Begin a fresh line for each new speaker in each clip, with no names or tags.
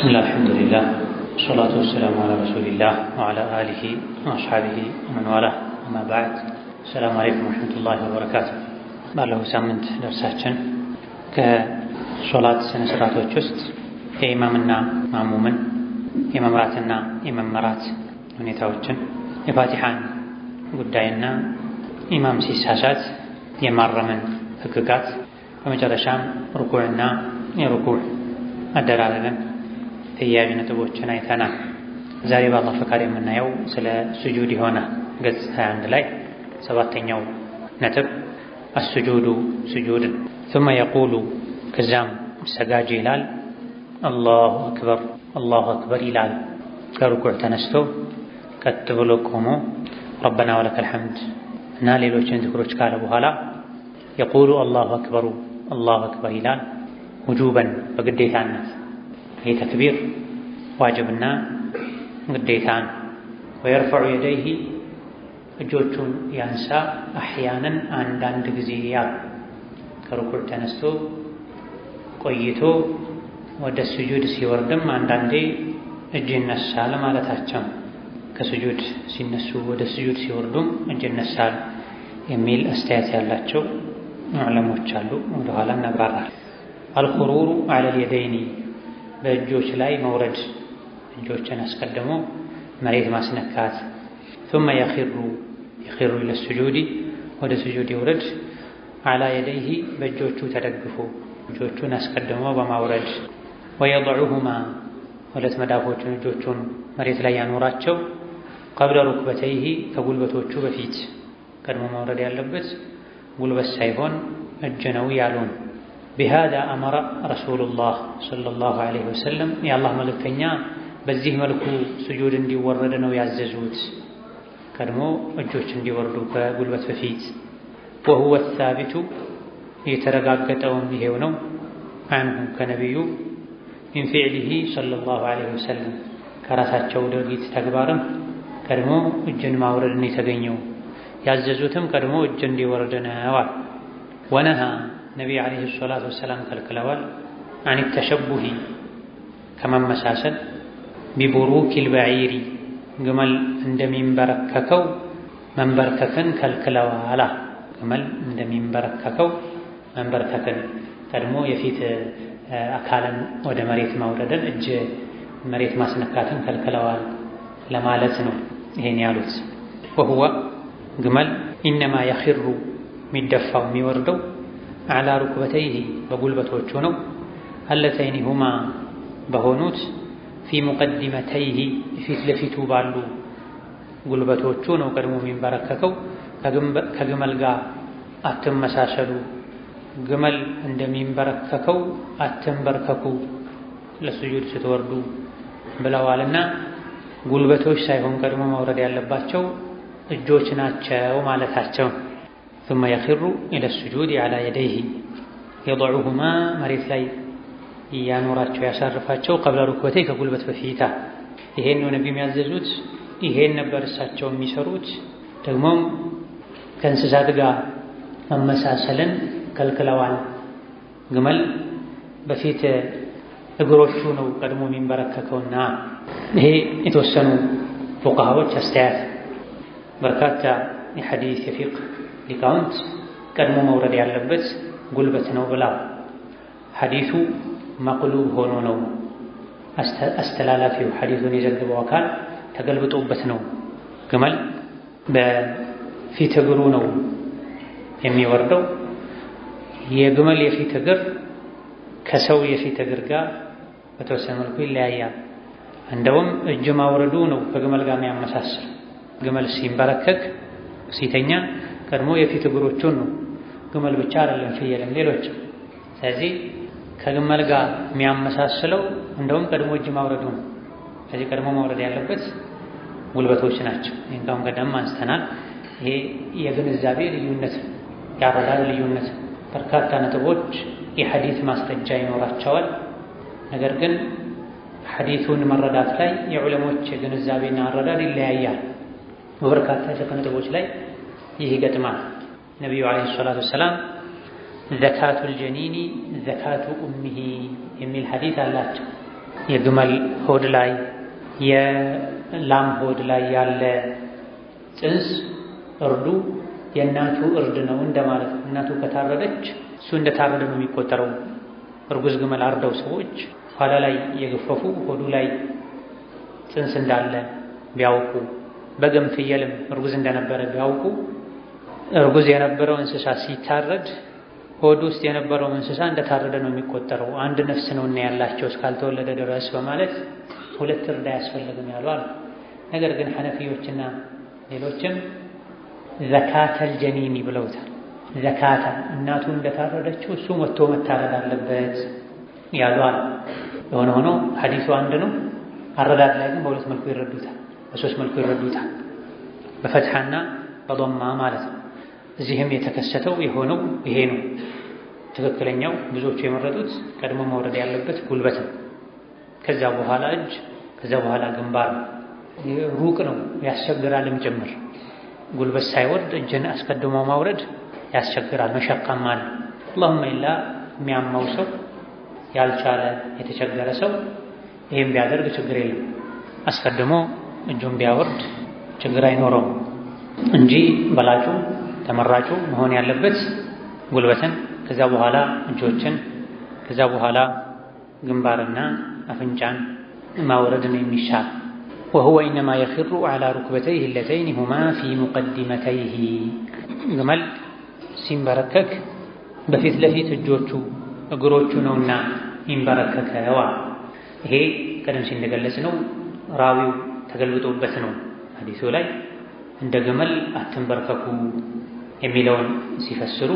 الله الحمد لله والصلاة والسلام على رسول الله وعلى آله وأصحابه ومن والاه أما بعد السلام عليكم ورحمة الله وبركاته ባለፈው ሳምንት ደርሳችን ከሶላት ስነ ስርዓቶች ውስጥ የኢማምና ማሙምን የመምራትና የመመራት ሁኔታዎችን የፋቲሃን ጉዳይና ኢማም ሲሳሳት የማረምን ህግጋት በመጨረሻም ሩኩዕና የሩኩዕ አደራረግን ተያያዥ ነጥቦችን አይተናል። ዛሬ በአላህ ፈቃድ የምናየው ስለ ስጁድ ይሆናል። ገጽ 21 ላይ ሰባተኛው ነጥብ አስጁዱ ስጁድን ثم يقول ከዛም ሰጋጅ ይላል አላሁ አክበር አላሁ አክበር ይላል። ከሩኩዕ ተነስቶ ቀጥ ብሎ ቆሞ ረበና ወለከል ሐምድ እና ሌሎችን ዝክሮች ካለ በኋላ يقول الله أكبر الله أكبر ይላል ውጁበን በግዴታነት ይህ ተክቢር ዋጅብና ግዴታን ويرفع يديه እጆቹን ያንሳ አህያንን አንዳንድ ጊዜ ያል ከሩኩዕ ተነስቶ ቆይቶ ወደ ስጁድ ሲወርድም አንዳንዴ እጅ ይነሳል ማለታቸው ከስጁድ ሲነሱ ወደ ስጁድ ሲወርዱም እጅ ይነሳል የሚል አስተያየት ያላቸው ዑለሞች አሉ። ወደ ኋላ እናብራራለን። አልኹሩሩ ዐለል የደይኒ በእጆች ላይ መውረድ እጆችን አስቀድሞ መሬት ማስነካት ثم يخر إلى السجود ወደ ስጁድ ይውረድ على يديه በእጆቹ ተደግፎ እጆቹን አስቀድሞ በማውረድ ويضعهما ሁለት መዳፎቹን እጆቹን መሬት ላይ ያኖራቸው قبل ركبتيه ከጉልበቶቹ በፊት ቀድሞ መውረድ ያለበት ጉልበት ሳይሆን እጅ ነው ያሉን። بهذا أمر رسول الله صلى الله عليه وسلم يا الله መልእክተኛ በዚህ መልኩ ስጁድ እንዲወረድ ነው ያዘዙት። ቀድሞ እጆች እንዲወርዱ ከጉልበት በፊት وهو الثابت የተረጋገጠውም ይሄው ነው عنه ከነቢዩ من فعله صلى الله عليه وسلم ከራሳቸው ድርጊት ተግባርም ቀድሞ እጅን ማውረድ ነው የተገኘው። ያዘዙትም ቀድሞ እጅ እንዲወርድ ነው። ወነሃ ነቢ ዓለይሂ ሰላቱ ወሰላም ከልክለዋል عن التشبه ከመመሳሰል ቢቡሩኪል በዒሪ ግመል እንደሚንበረከከው መንበርከክን ከልክለዋል። ግመል እንደሚንበረከከው መንበርከክን ቀድሞ የፊት አካልን ወደ መሬት ማውረድን እጅ መሬት ማስነካትን ከልክለዋል ለማለት ነው ይሄን ያሉት። وهو ግመል ኢነማ የኺሩ የሚደፋው የሚወርደው على ركبتيه በጉልበቶቹ ነው አለተይኒ ሁማ በሆኑት في مقدمتيه ፊት ለፊቱ ባሉ ጉልበቶቹ ነው ቀድሞ የሚንበረከከው። ከግመል ጋር አትመሳሰሉ፣ ግመል እንደሚንበረከከው አትንበርከኩ ለስጁድ ስትወርዱ ብለዋልና ጉልበቶች ሳይሆን ቀድሞ መውረድ ያለባቸው እጆች ናቸው ማለታቸው። ثم يخر إلى السجود على يديه يضعهما መሬት ላይ ያኖራቸው ያሳርፋቸው قبل ركبتيه ከጉልበት በፊት። ይሄን ነው ነብዩ የሚያዘዙት፣ ይሄን ነበር እሳቸው የሚሰሩት። ደግሞም ከእንስሳት ጋር መመሳሰልን ከልክለዋል። ግመል በፊት እግሮቹ ነው ቀድሞ የሚንበረከከውና ይሄ የተወሰኑ ፉቃሃዎች አስተያየት። በርካታ የሐዲስ የፊቅህ ሊቃውንት ቀድሞ መውረድ ያለበት ጉልበት ነው ብላ ሐዲሱ መቅሉብ ሆኖ ነው አስተላላፊው ሐዲሱን የዘገበው አካል ተገልብጦበት ነው። ግመል በፊት እግሩ ነው የሚወርደው። የግመል የፊት እግር ከሰው የፊት እግር ጋር በተወሰነ መልኩ ይለያያል። እንደውም እጅ ማውረዱ ነው ከግመል ጋር የሚያመሳስል። ግመል ሲንበረከክ ሲተኛ ቀድሞ የፊት እግሮቹን ነው። ግመል ብቻ አይደለም ፍየልም ሌሎችም። ስለዚህ ከግመል ጋር የሚያመሳስለው እንደውም ቀድሞ እጅ ማውረዱ ነው። ስለዚህ ቀድሞ ማውረድ ያለበት ጉልበቶች ናቸው። ይሄን ቀደም አንስተናል። ይሄ የግንዛቤ ልዩነት ያረዳል ልዩነት በርካታ ነጥቦች የሐዲስ ማስረጃ ይኖራቸዋል። ነገር ግን ሐዲሱን መረዳት ላይ የዑለሞች የግንዛቤና አረዳድ ይለያያል። በበርካታ ነጥቦች ላይ ይህ ይገጥማል። ነቢዩ ዓለይሂ ሰላቱ ወሰላም ዘካቱል ጀኒኒ ዘካቱ ኡሚሂ የሚል ሐዲስ አላቸው። የግመል ሆድ ላይ የላም ሆድ ላይ ያለ ጽንስ እርዱ የእናቱ እርድ ነው እንደማለት ነው። እናቱ ከታረደች እሱ እንደታረደ ነው የሚቆጠረው። እርጉዝ ግመል አርደው ሰዎች ኋላ ላይ የገፈፉ ሆዱ ላይ ጽንስ እንዳለ ቢያውቁ በግም ፍየልም እርጉዝ እንደነበረ ቢያውቁ እርጉዝ የነበረው እንስሳ ሲታረድ ሆድ ውስጥ የነበረው እንስሳ እንደታረደ ነው የሚቆጠረው። አንድ ነፍስ ነው እና ያላቸው እስካልተወለደ ድረስ በማለት ሁለት እርድ አያስፈልግም ያሉ አሉ። ነገር ግን ሐነፊዮችና ሌሎችም ዘካተል ጀኒኒ ብለውታል። ዘካታ እናቱ እንደታረደችው እሱ ወጥቶ መታረድ አለበት ያሉ አሉ። የሆነ ሆኖ ሐዲሱ አንድ ነው። አረዳድ ላይ ግን በሁለት መልኩ ይረዱታል፣ በሶስት መልኩ ይረዱታል። በፈትሐና በضማ ማለት ነው። እዚህም የተከሰተው የሆነው ይሄ ነው። ትክክለኛው ብዙዎቹ የመረጡት ቀድሞ መውረድ ያለበት ጉልበት ነው። ከዛ በኋላ እጅ፣ ከዛ በኋላ ግንባር። ሩቅ ነው ያስቸግራልም ጭምር። ጉልበት ሳይወርድ እጅን አስቀድሞ ማውረድ ያስቸግራል፣ መሸቃም አለ። አላሁመ ኢላ የሚያማው ሰው ያልቻለ የተቸገረ ሰው ይሄን ቢያደርግ ችግር የለም። አስቀድሞ እጁን ቢያወርድ ችግር አይኖረውም እንጂ በላጩ ተመራጩ መሆን ያለበት ጉልበትን፣ ከዛ በኋላ እጆችን፣ ከዛ በኋላ ግንባርና አፍንጫን ማውረድ ነው የሚሻል። وهو إنما يخر على ركبتيه اللتين هما في مقدمتيه ግመል ሲንበረከክ በፊት ለፊት እጆቹ እግሮቹ ነውና ይንበረከከዋ። ይሄ ቀደም ሲል እንደገለጽነው ራዊው ተገልብጦበት ነው ሐዲሱ ላይ እንደ ግመል አትንበርከኩ የሚለውን ሲፈስሩ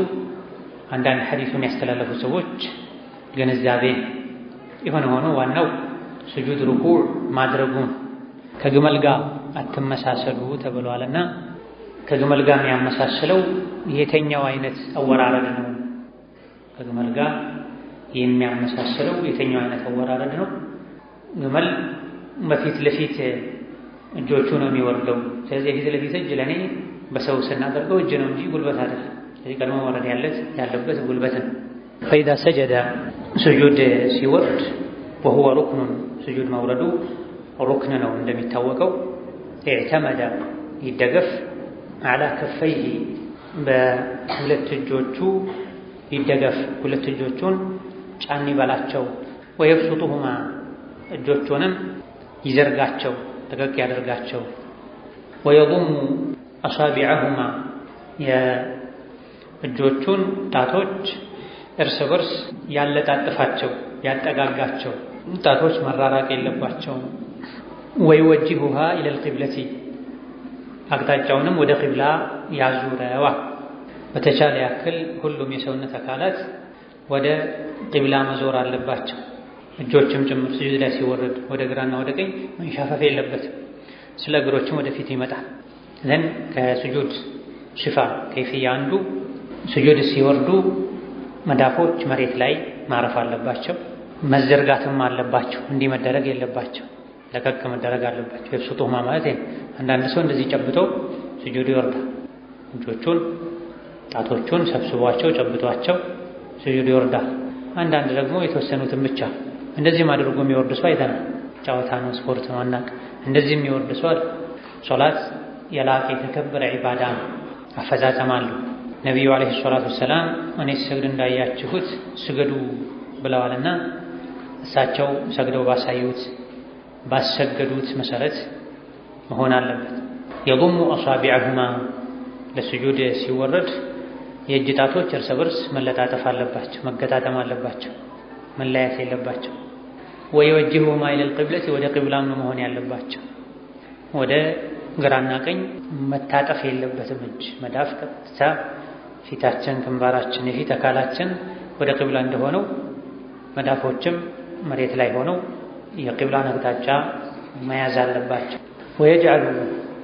አንዳንድ ሐዲሱን ያስተላለፉ ሰዎች ግንዛቤ የሆነ ሆኖ ዋናው ስጁድ ሩኩዕ ማድረጉን ከግመል ጋር አትመሳሰሉ ተብሏልና ከግመል ጋር የሚያመሳስለው የተኛው አይነት አወራረድ ነው። ከግመል ጋር የሚያመሳስለው የተኛው አይነት አወራረድ ነው። ግመል በፊት ለፊት እጆቹ ነው የሚወርደው። ስለዚህ የፊት ለፊት እጅ ለኔ በሰው ስናደርገው እጅ ነው እንጂ ጉልበት አይደለም። ስለዚህ ቀድሞ መውረድ ያለበት ጉልበትን። ፈኢዛ ሰጀደ ስጁድ ሲወርድ ወሁወ ሩክኑን ስጁድ መውረዱ ሩክን ነው እንደሚታወቀው። ኢዕተመደ ይደገፍ አላ ከፈይሂ በሁለት እጆቹ ይደገፍ፣ ሁለት እጆቹን ጫን ይበላቸው። ወየብሱጡሁማ እጆቹንም ይዘርጋቸው፣ ጠቀቅ ያደርጋቸው። ወየضሙ አሳቢዐሁማ የእጆቹን ጣቶች እርስ በርስ ያለጣጥፋቸው፣ ያጠጋጋቸው። ጣቶች መራራቅ የለባቸውም። ወይወጅሁሃ ኢለል ቂብለቲ አቅጣጫውንም ወደ ቂብላ ያዙረዋ። በተቻለ ያክል ሁሉም የሰውነት አካላት ወደ ቂብላ መዞር አለባቸው። እጆችም ጭምር ስጁድ ላይ ሲወረድ ወደ ግራና ወደ ቀኝ መንሻፈፍ የለበትም። ስለ እግሮችም ወደፊት ይመጣል። ዘን ከስጁድ ሽፋ ከይፍያ አንዱ ስጁድ ሲወርዱ መዳፎች መሬት ላይ ማረፍ አለባቸው፣ መዘርጋትም አለባቸው። እንዲህ መደረግ የለባቸው፣ ለቀቅ መደረግ አለባቸው። የብሱጡሁማ ማለት አንዳንድ ሰው እንደዚህ ጨብጦ ስጁድ ይወርዳል። እጆቹን ጣቶቹን ሰብስቧቸው ጨብጧቸው ስጁድ ይወርዳል። አንዳንድ ደግሞ የተወሰኑትን ብቻ እንደዚህም አድርጎ የሚወርድ ሰው አይተናል። ጨዋታ ነው፣ ስፖርት ነው፣ አናውቅ። እንደዚህ የሚወርድ ሰው አለ። ሶላት የላቀ የተከበረ ዒባዳ ነው፣ አፈጻጸም አለው። ነቢዩ ዓለይሂ ሰላቱ ወሰላም እኔ ስገድ እንዳያችሁት ስገዱ ብለዋልና እሳቸው ሰግደው ባሰገዱት መሰረት መሆን አለበት። የضሙ አሳቢዐሁማ ለስጁድ ሲወረድ የእጅ ጣቶች እርስ በርስ መለጣጠፍ አለባቸው፣ መገጣጠም አለባቸው፣ መለያየት የለባቸው። ወይወጅሁማ ኢለል ቂብለቲ ወደ ቂብላም ነው መሆን ያለባቸው። ወደ ግራና ቀኝ መታጠፍ የለበትም። እጅ መዳፍ ቀጥታ ፊታችን፣ ግንባራችን፣ የፊት አካላችን ወደ ቂብላ እንደሆነው መዳፎችም መሬት ላይ ሆነው የቂብላን አቅጣጫ መያዝ አለባቸው። ወየጅዐሉ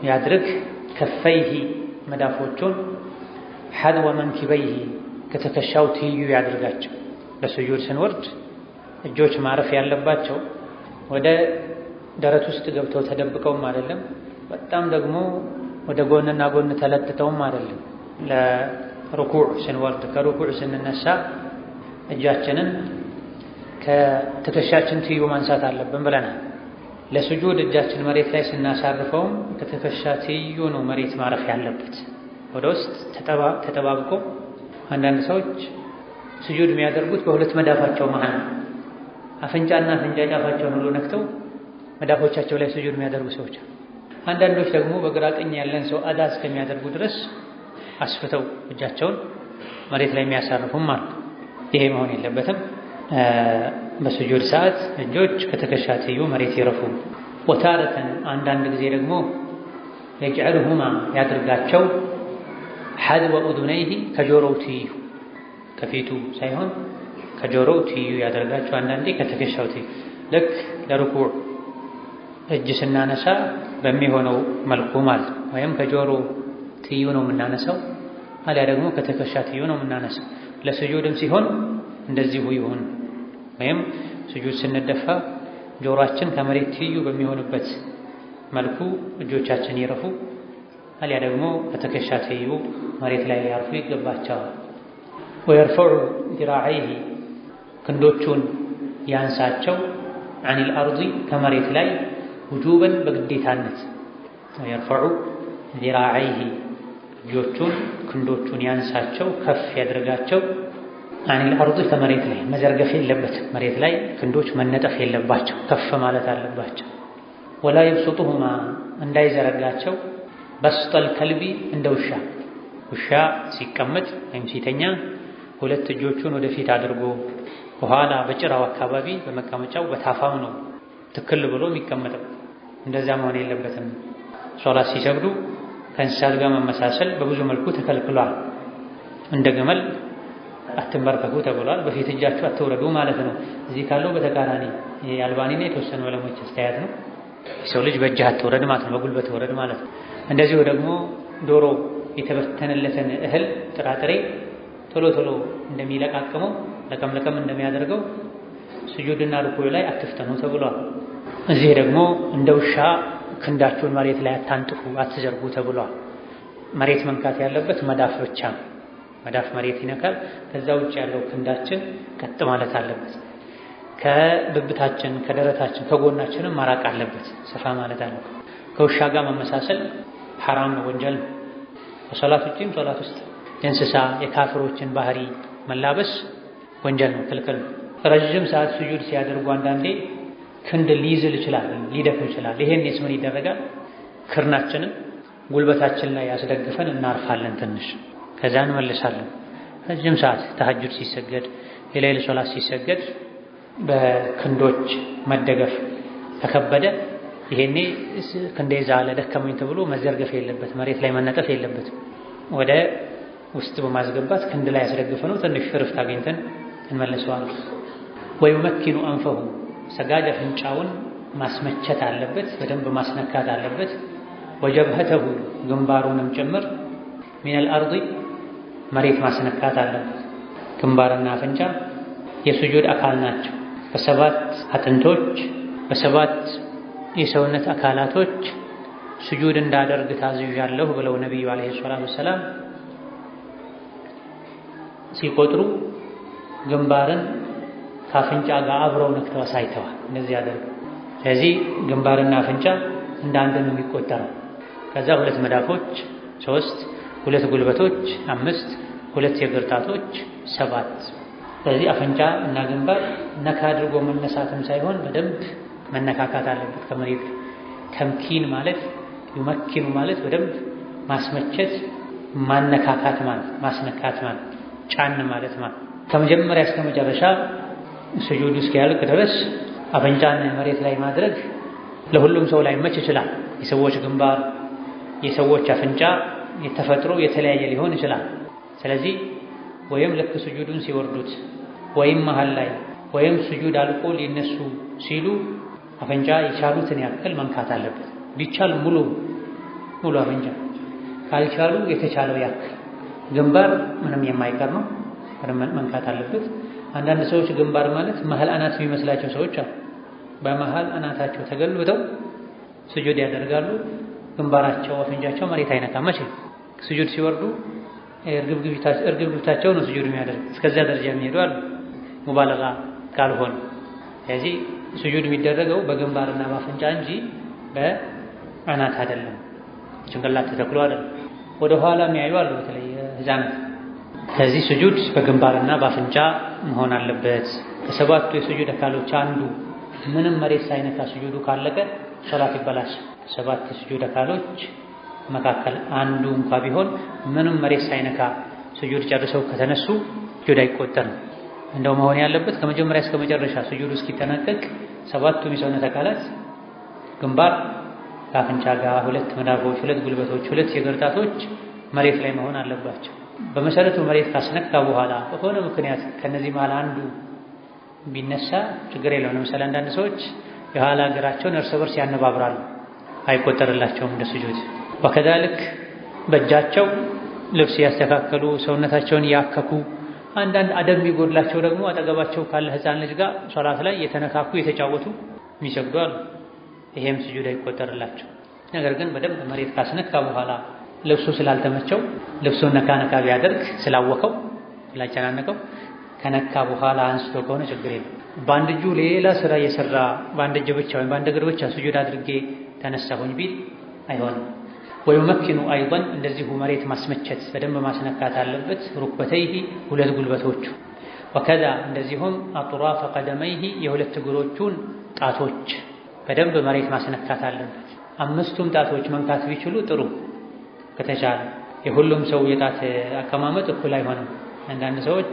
ያድርግ ከፈይሂ መዳፎቹን ሐድወ መንኪበይሂ ከተከሻው ትይዩ ያድርጋቸው። ለስጁድ ስንወርድ እጆች ማረፍ ያለባቸው ወደ ደረት ውስጥ ገብተው ተደብቀውም አይደለም፣ በጣም ደግሞ ወደ ጎንና ጎን ተለጥተውም አይደለም። ለሩኩዕ ስንወርድ ከሩኩዕ ስንነሳ እጃችንን ከትከሻችን ትይዩ ማንሳት አለብን ብለናል። ለሱጁድ እጃችን መሬት ላይ ስናሳርፈውም ከትከሻ ትይዩ ነው መሬት ማረፍ ያለበት። ወደ ውስጥ ተጠባብቆ አንዳንድ ሰዎች ሱጁድ የሚያደርጉት በሁለት መዳፋቸው መሃል አፍንጫና አፍንጫ ጫፋቸውን ሁሉ ነክተው መዳፎቻቸው ላይ ሱጁድ የሚያደርጉ ሰዎች። አንዳንዶች ደግሞ በግራ ቀኝ ያለን ሰው አዳ እስከሚያደርጉ ድረስ አስፍተው እጃቸውን መሬት ላይ የሚያሳርፉም አሉ። ይሄ መሆን የለበትም። በሱጁድ ሰዓት እጆች ከትከሻ ትይዩ መሬት ይረፉ። ወታረተን አንዳንድ ጊዜ ደግሞ የጅዐልሁማ ያድርጋቸው ሐድወ ኡዙነይሂ ከጆሮው ትይዩ ከፊቱ ሳይሆን ከጆሮው ትይዩ ያደርጋቸው። አንዳንዴ ከትከሻው ትይዩ ልክ ለሩኩዕ እጅ ስናነሳ በሚሆነው መልኩ ማለት ነው። ወይም ከጆሮ ትይዩ ነው የምናነሳው፣ አሊያ ደግሞ ከትከሻ ትይዩ ነው የምናነሳው። ለሱጁድም ሲሆን እንደዚሁ ይሁን። ወይም ሱጁድ ስንደፋ ጆሮአችን ከመሬት ትይዩ በሚሆንበት መልኩ እጆቻችን ይረፉ፣ አሊያ ደግሞ ከትከሻ ትይዩ መሬት ላይ ሊያርፉ ይገባቸዋል። ወየርፈዑ ዚራዐይሂ ክንዶቹን ያንሳቸው ዐኒል አርዲ ከመሬት ላይ ውጁበን በግዴታነት። ወየርፈዑ ዚራዐይሂ እጆቹን ክንዶቹን ያንሳቸው ከፍ ያድርጋቸው ዐኒል አርዲ ከመሬት ላይ መዘርገፍ የለበትም። መሬት ላይ ክንዶች መነጠፍ የለባቸው፣ ከፍ ማለት አለባቸው። ወላ ይብሱጡሁማ እንዳይዘረጋቸው በስጠል ከልቢ እንደ ውሻ ሲቀመጥ ወይም ሲተኛ ሁለት እጆቹን ወደፊት አድርጎ በኋላ በጭራው አካባቢ በመቀመጫው በታፋው ነው ትክል ብሎ የሚቀመጠው። እንደዛ መሆን የለበትም። ሶላት ሲሰግዱ ከእንስሳት ጋር መመሳሰል በብዙ መልኩ ተከልክሏል። እንደ ግመል አትንበርከኩ ተብሏል። በፊት እጃችሁ አትውረዱ ማለት ነው። እዚህ ካለው በተቃራኒ የአልባኒና የተወሰኑ ዕለሞች አስተያየት ነው። የሰው ልጅ በእጅህ አትውረድ ማለት ነው፣ በጉልበት ውረድ ማለት ነው። እንደዚሁ ደግሞ ዶሮ የተበተነለትን እህል ጥራጥሬ ቶሎ ቶሎ እንደሚለቃቅመው ለቀም እንደሚያደርገው ስጁድና ሩኩዕ ላይ አትፍተኑ ተብሏል። እዚህ ደግሞ እንደ ውሻ ክንዳችሁን መሬት ላይ አታንጥፉ፣ አትዘርጉ ተብሏል። መሬት መንካት ያለበት መዳፍ ብቻ ነው። መዳፍ መሬት ይነካል። ከዛ ውጭ ያለው ክንዳችን ቀጥ ማለት አለበት። ከብብታችን፣ ከደረታችን፣ ከጎናችንም ማራቅ አለበት፣ ሰፋ ማለት አለበት። ከውሻ ጋር መመሳሰል ሐራም ነው፣ ወንጀል ነው። በሶላት ውጪም ሶላት ውስጥ የእንስሳ የካፍሮችን ባህሪ መላበስ ወንጀል ነው፣ ክልክል ነው። ረዥም ሰዓት ሱጁድ ሲያደርጉ አንዳንዴ ክንድ ሊይዝል ይችላል፣ ሊደክም ይችላል። ይሄን ምን ይደረጋል? ክርናችንን ጉልበታችን ላይ ያስደግፈን እናርፋለን ትንሽ፣ ከዛ እንመልሳለን። ረዥም ሰዓት ተሐጁድ ሲሰገድ፣ የሌሊት ሶላት ሲሰገድ በክንዶች መደገፍ ከከበደ ይሄኔ ክንዴ ዛለ ደከመኝ ተብሎ መዘርገፍ የለበት፣ መሬት ላይ መነጠፍ የለበትም። ወደ ውስጥ በማስገባት ክንድ ላይ ያስደግፈነው ትንሽ ሽርፍት አግኝተን እንመልሰዋለን። ወዩመኪኑ አንፈሁ ሰጋጅ አፍንጫውን ማስመቸት አለበት፣ በደንብ ማስነካት አለበት። ወጀብሀተሁ ግንባሩንም ጭምር ሚነል አርዲ መሬት ማስነካት አለበት። ግንባርና አፍንጫ የሱጁድ አካል ናቸው። በሰባት አጥንቶች በሰባት የሰውነት አካላቶች ሱጁድ እንዳደርግ ታዝዣለሁ ብለው ነቢዩ ዓለይሂ ሰላቱ ወሰላም ሲቆጥሩ ግንባርን ከአፍንጫ ጋር አብረው ነክተው አሳይተዋል። እንደዚህ ያደርግ። ስለዚህ ግንባርና አፍንጫ እንደ አንድ ነው የሚቆጠረው። ከዛ ሁለት መዳፎች 3፣ ሁለት ጉልበቶች 5፣ ሁለት የእግር ጣቶች 7። ስለዚህ አፍንጫ እና ግንባር ነካ አድርጎ መነሳትም ሳይሆን በደንብ መነካካት አለበት ከመሬት። ተምኪን ማለት ዩመኪኑ ማለት በደንብ ማስመቸት፣ ማነካካት ማለት ማስነካት ማለት ጫን ማለት ማለት ከመጀመሪያ እስከ መጨረሻ ስጁድ እስኪያልቅ ድረስ አፍንጫን መሬት ላይ ማድረግ ለሁሉም ሰው ላይ መች ይችላል። የሰዎች ግንባር፣ የሰዎች አፍንጫ የተፈጥሮ የተለያየ ሊሆን ይችላል። ስለዚህ ወይም ልክ ስጁዱን ሲወርዱት ወይም መሃል ላይ ወይም ስጁድ አልቆ ሊነሱ ሲሉ አፍንጫ የቻሉትን ያክል መንካት አለበት። ቢቻል ሙሉ አፍንጫ፣ ካልቻሉ የተቻለው ያክል። ግንባር ምንም የማይቀር ነው፣ መንካት አለበት። አንዳንድ ሰዎች ግንባር ማለት መሃል አናት የሚመስላቸው ሰዎች አሉ። በመሃል አናታቸው ተገልብጠው ስጁድ ያደርጋሉ። ግንባራቸው አፍንጫቸው መሬት አይነካም። መቼ ስጁድ ሲወርዱ እርግብግቢታቸው ነው ስጁድ የሚያደርግ። እስከዚያ ደረጃ የሚሄዱ አሉ። ሙባለጋ ካልሆነ። ስለዚህ ስጁድ የሚደረገው በግንባርና በአፍንጫ እንጂ በአናት አይደለም፣ ጭንቅላት ተተክሎ አይደለም። ወደ ኋላ የሚያዩ አሉ፣ በተለይ ህፃናት። ስለዚህ ስጁድ በግንባርና በአፍንጫ መሆን አለበት። ከሰባቱ የስጁድ አካሎች አንዱ ምንም መሬት ሳይነካ ስጁዱ ካለቀ ሶላት ይበላሻል። ከሰባት የስጁድ አካሎች መካከል አንዱ እንኳ ቢሆን ምንም መሬት ሳይነካ ስጁድ ጨርሰው ከተነሱ ስጁድ አይቆጠርም። እንደው መሆን ያለበት ከመጀመሪያ እስከ መጨረሻ ስጁዱ እስኪጠናቀቅ ሰባቱም የሰውነት አካላት ግንባር ከአፍንጫ ጋር 2 መዳፎች፣ 2 ጉልበቶች፣ 2 የእግር ጣቶች መሬት ላይ መሆን አለባቸው። በመሰረቱ መሬት ካስነካ በኋላ በሆነ ምክንያት ከነዚህ መሃል አንዱ ቢነሳ ችግር የለውም። ለምሳሌ አንዳንድ ሰዎች የኋላ እግራቸውን እርስ በርስ ያነባብራሉ፣ አይቆጠርላቸውም እንደ ስጁድ። ወከዛልክ በእጃቸው ልብስ ያስተካከሉ፣ ሰውነታቸውን ያከኩ፣ አንዳንድ አደብ የሚጎድላቸው ደግሞ አጠገባቸው ካለ ህፃን ልጅ ጋር ሶላት ላይ የተነካኩ የተጫወቱ የሚሰግዱ አሉ። ይሄም ስጁድ አይቆጠርላቸው። ነገር ግን በደንብ መሬት ካስነካ በኋላ ልብሱ ስላልተመቸው ልብሱን ነካ ነካ ቢያደርግ ስላወቀው ስላጨናነቀው ከነካ በኋላ አንስቶ ከሆነ ችግር የለም። በአንድ እጁ ሌላ ስራ እየሰራ በአንድ እጅ ብቻ ወይም በአንድ እግር ብቻ ስጁድ አድርጌ ተነሳሁኝ ቢል አይሆንም። ወይመኪኑ አይضን እንደዚሁ መሬት ማስመቸት በደንብ ማስነካት አለበት። ሩክበተይሂ 2 ጉልበቶቹ፣ ወከዛ እንደዚሁም አጥራፈ ቀደመይሂ የሁለት እግሮቹን ጣቶች በደንብ መሬት ማስነካት አለበት። 5ቱም ጣቶች መንካት ቢችሉ ጥሩ ከተቻለ። የሁሉም ሰው የጣት አቀማመጥ እኩል አይሆንም። አንዳንድ ሰዎች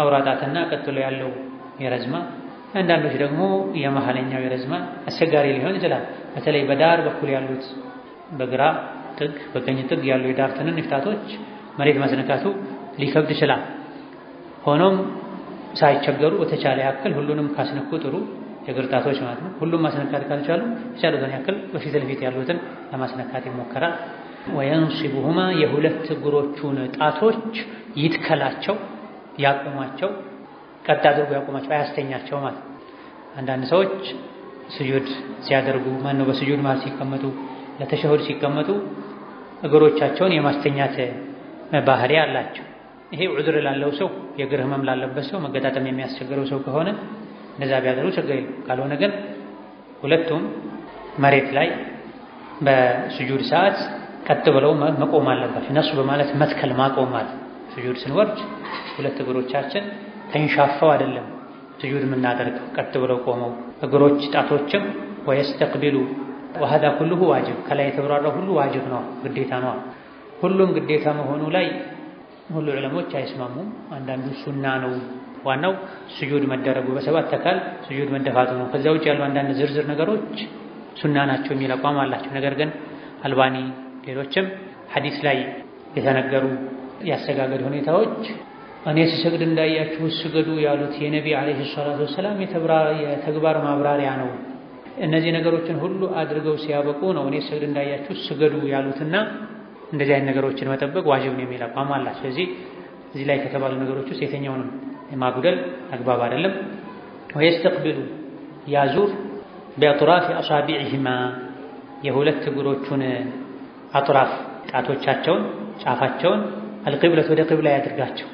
አውራ ጣትና ቀጥሎ ያለው ይረዝማል፣ አንዳንዶች ደግሞ የመሃለኛው ይረዝማል። አስቸጋሪ ሊሆን ይችላል። በተለይ በዳር በኩል ያሉት በግራ ጥግ በቀኝ ጥግ ያሉ የዳር ትንንሽ ጣቶች መሬት ማስነካቱ ሊከብድ ይችላል። ሆኖም ሳይቸገሩ በተቻለ ያክል ሁሉንም ካስነኩ ጥሩ፣ የእግር ጣቶች ማለት ነው። ሁሉም ማስነካት ካልቻሉ የቻሉትን ያክል በፊት ለፊት ያሉትን ለማስነካት ይሞከራል። ወየንሲቡሁማ የሁለት እግሮቹን ጣቶች ይትከላቸው፣ ያቁማቸው፣ ቀጥ አድርጎ ያቁማቸው፣ አያስተኛቸው ማለት። አንዳንድ ሰዎች ስጁድ ሲያደርጉ በስጁድ ማለት ሲቀመጡ ለተሸሁድ ሲቀመጡ እግሮቻቸውን የማስተኛት ባህሪ አላቸው። ይሄ ዑዝር ላለው ሰው፣ የእግር ህመም ላለበት ሰው፣ መገጣጠም የሚያስቸግረው ሰው ከሆነ እንደዛ ቢያደርጉ ችግር የለም። ካልሆነ ግን ሁለቱም መሬት ላይ በስጁድ ሰዓት ቀጥ ብለው መቆም አለባቸው። እነሱ በማለት መትከል ማቆም ማለት። ስጁድ ስንወርድ ሁለት እግሮቻችን ተንሻፈው አይደለም ስጁድ የምናደርገው፣ ቀጥ ብለው ቆመው እግሮች ጣቶችም ወየስተቅቢሉ ወሀዳ ኩሉሁ ዋጅብ። ከላይ የተብራራው ሁሉ ዋጅብ ነው፣ ግዴታ ነው። ሁሉም ግዴታ መሆኑ ላይ ሁሉ ዑለሞች አይስማሙም። አንዳንዱ ሱና ነው። ዋናው ስጁድ መደረጉ በሰባት አካል ስጁድ መደፋቱ ነው። ከዛ ውጭ ያሉ አንዳንድ ዝርዝር ነገሮች ሱና ናቸው የሚል አቋም አላቸው። ነገር ግን አልባኒ ሌሎችም ሐዲስ ላይ የተነገሩ ያሰጋገድ ሁኔታዎች እኔ ስሰግድ እንዳያችሁ ስገዱ ያሉት የነቢ አለይሂ ሰላቱ ወሰላም የተግባር ማብራሪያ ነው። እነዚህ ነገሮችን ሁሉ አድርገው ሲያበቁ ነው እኔ ስገድ እንዳያችሁ ስገዱ ያሉትና እንደዚህ አይነት ነገሮችን መጠበቅ ዋጅብ ነው የሚል አቋም አላቸው። ስለዚህ እዚህ ላይ ከተባሉ ነገሮች ውስጥ የትኛውንም ማጉደል አግባብ አይደለም። ወየስተቅቢሉ ያዙር በአጥራፍ አሳቢዕሂማ የሁለት እግሮቹን አጥራፍ ጣቶቻቸውን ጫፋቸውን አልቂብለት ወደ ቂብላ ያድርጋቸው።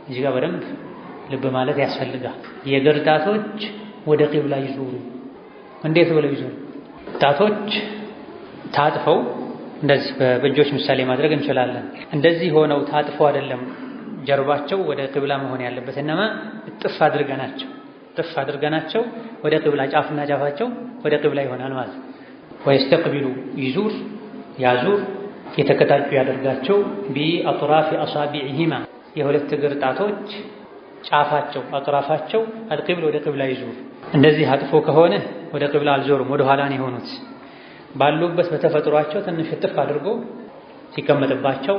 እዚህ ጋር በደንብ ልብ ማለት ያስፈልጋል። የእግር ጣቶች ወደ ቂብላ ይዙሩ። እንዴት ብለው ይዙሩ? ጣቶች ታጥፈው እንደዚህ በእጆች ምሳሌ ማድረግ እንችላለን። እንደዚህ ሆነው ታጥፈው አይደለም ጀርባቸው ወደ ቂብላ መሆን ያለበት። እነማ ጥፍ አድርገናቸው ወደ ቂብላ ጫፍና ጫፋቸው ወደ ቂብላ ይሆናል ማለት ነው። ወይስተቅቢሉ ይዙር ያዙር የተቀጣጩ ያደርጋቸው ቢአጥራፊ አሳቢዕሂማ የሁለት እግር ጣቶች ጫፋቸው አጥራፋቸው አልቂብል ወደ ቂብላ ይዙር። እንደዚህ አጥፎ ከሆነ ወደ ቂብላ አልዞሩም፣ ወደ ኋላ ነው የሆኑት። ባሉበት በተፈጥሯቸው ትንሽ እጥፍ አድርጎ ሲቀመጥባቸው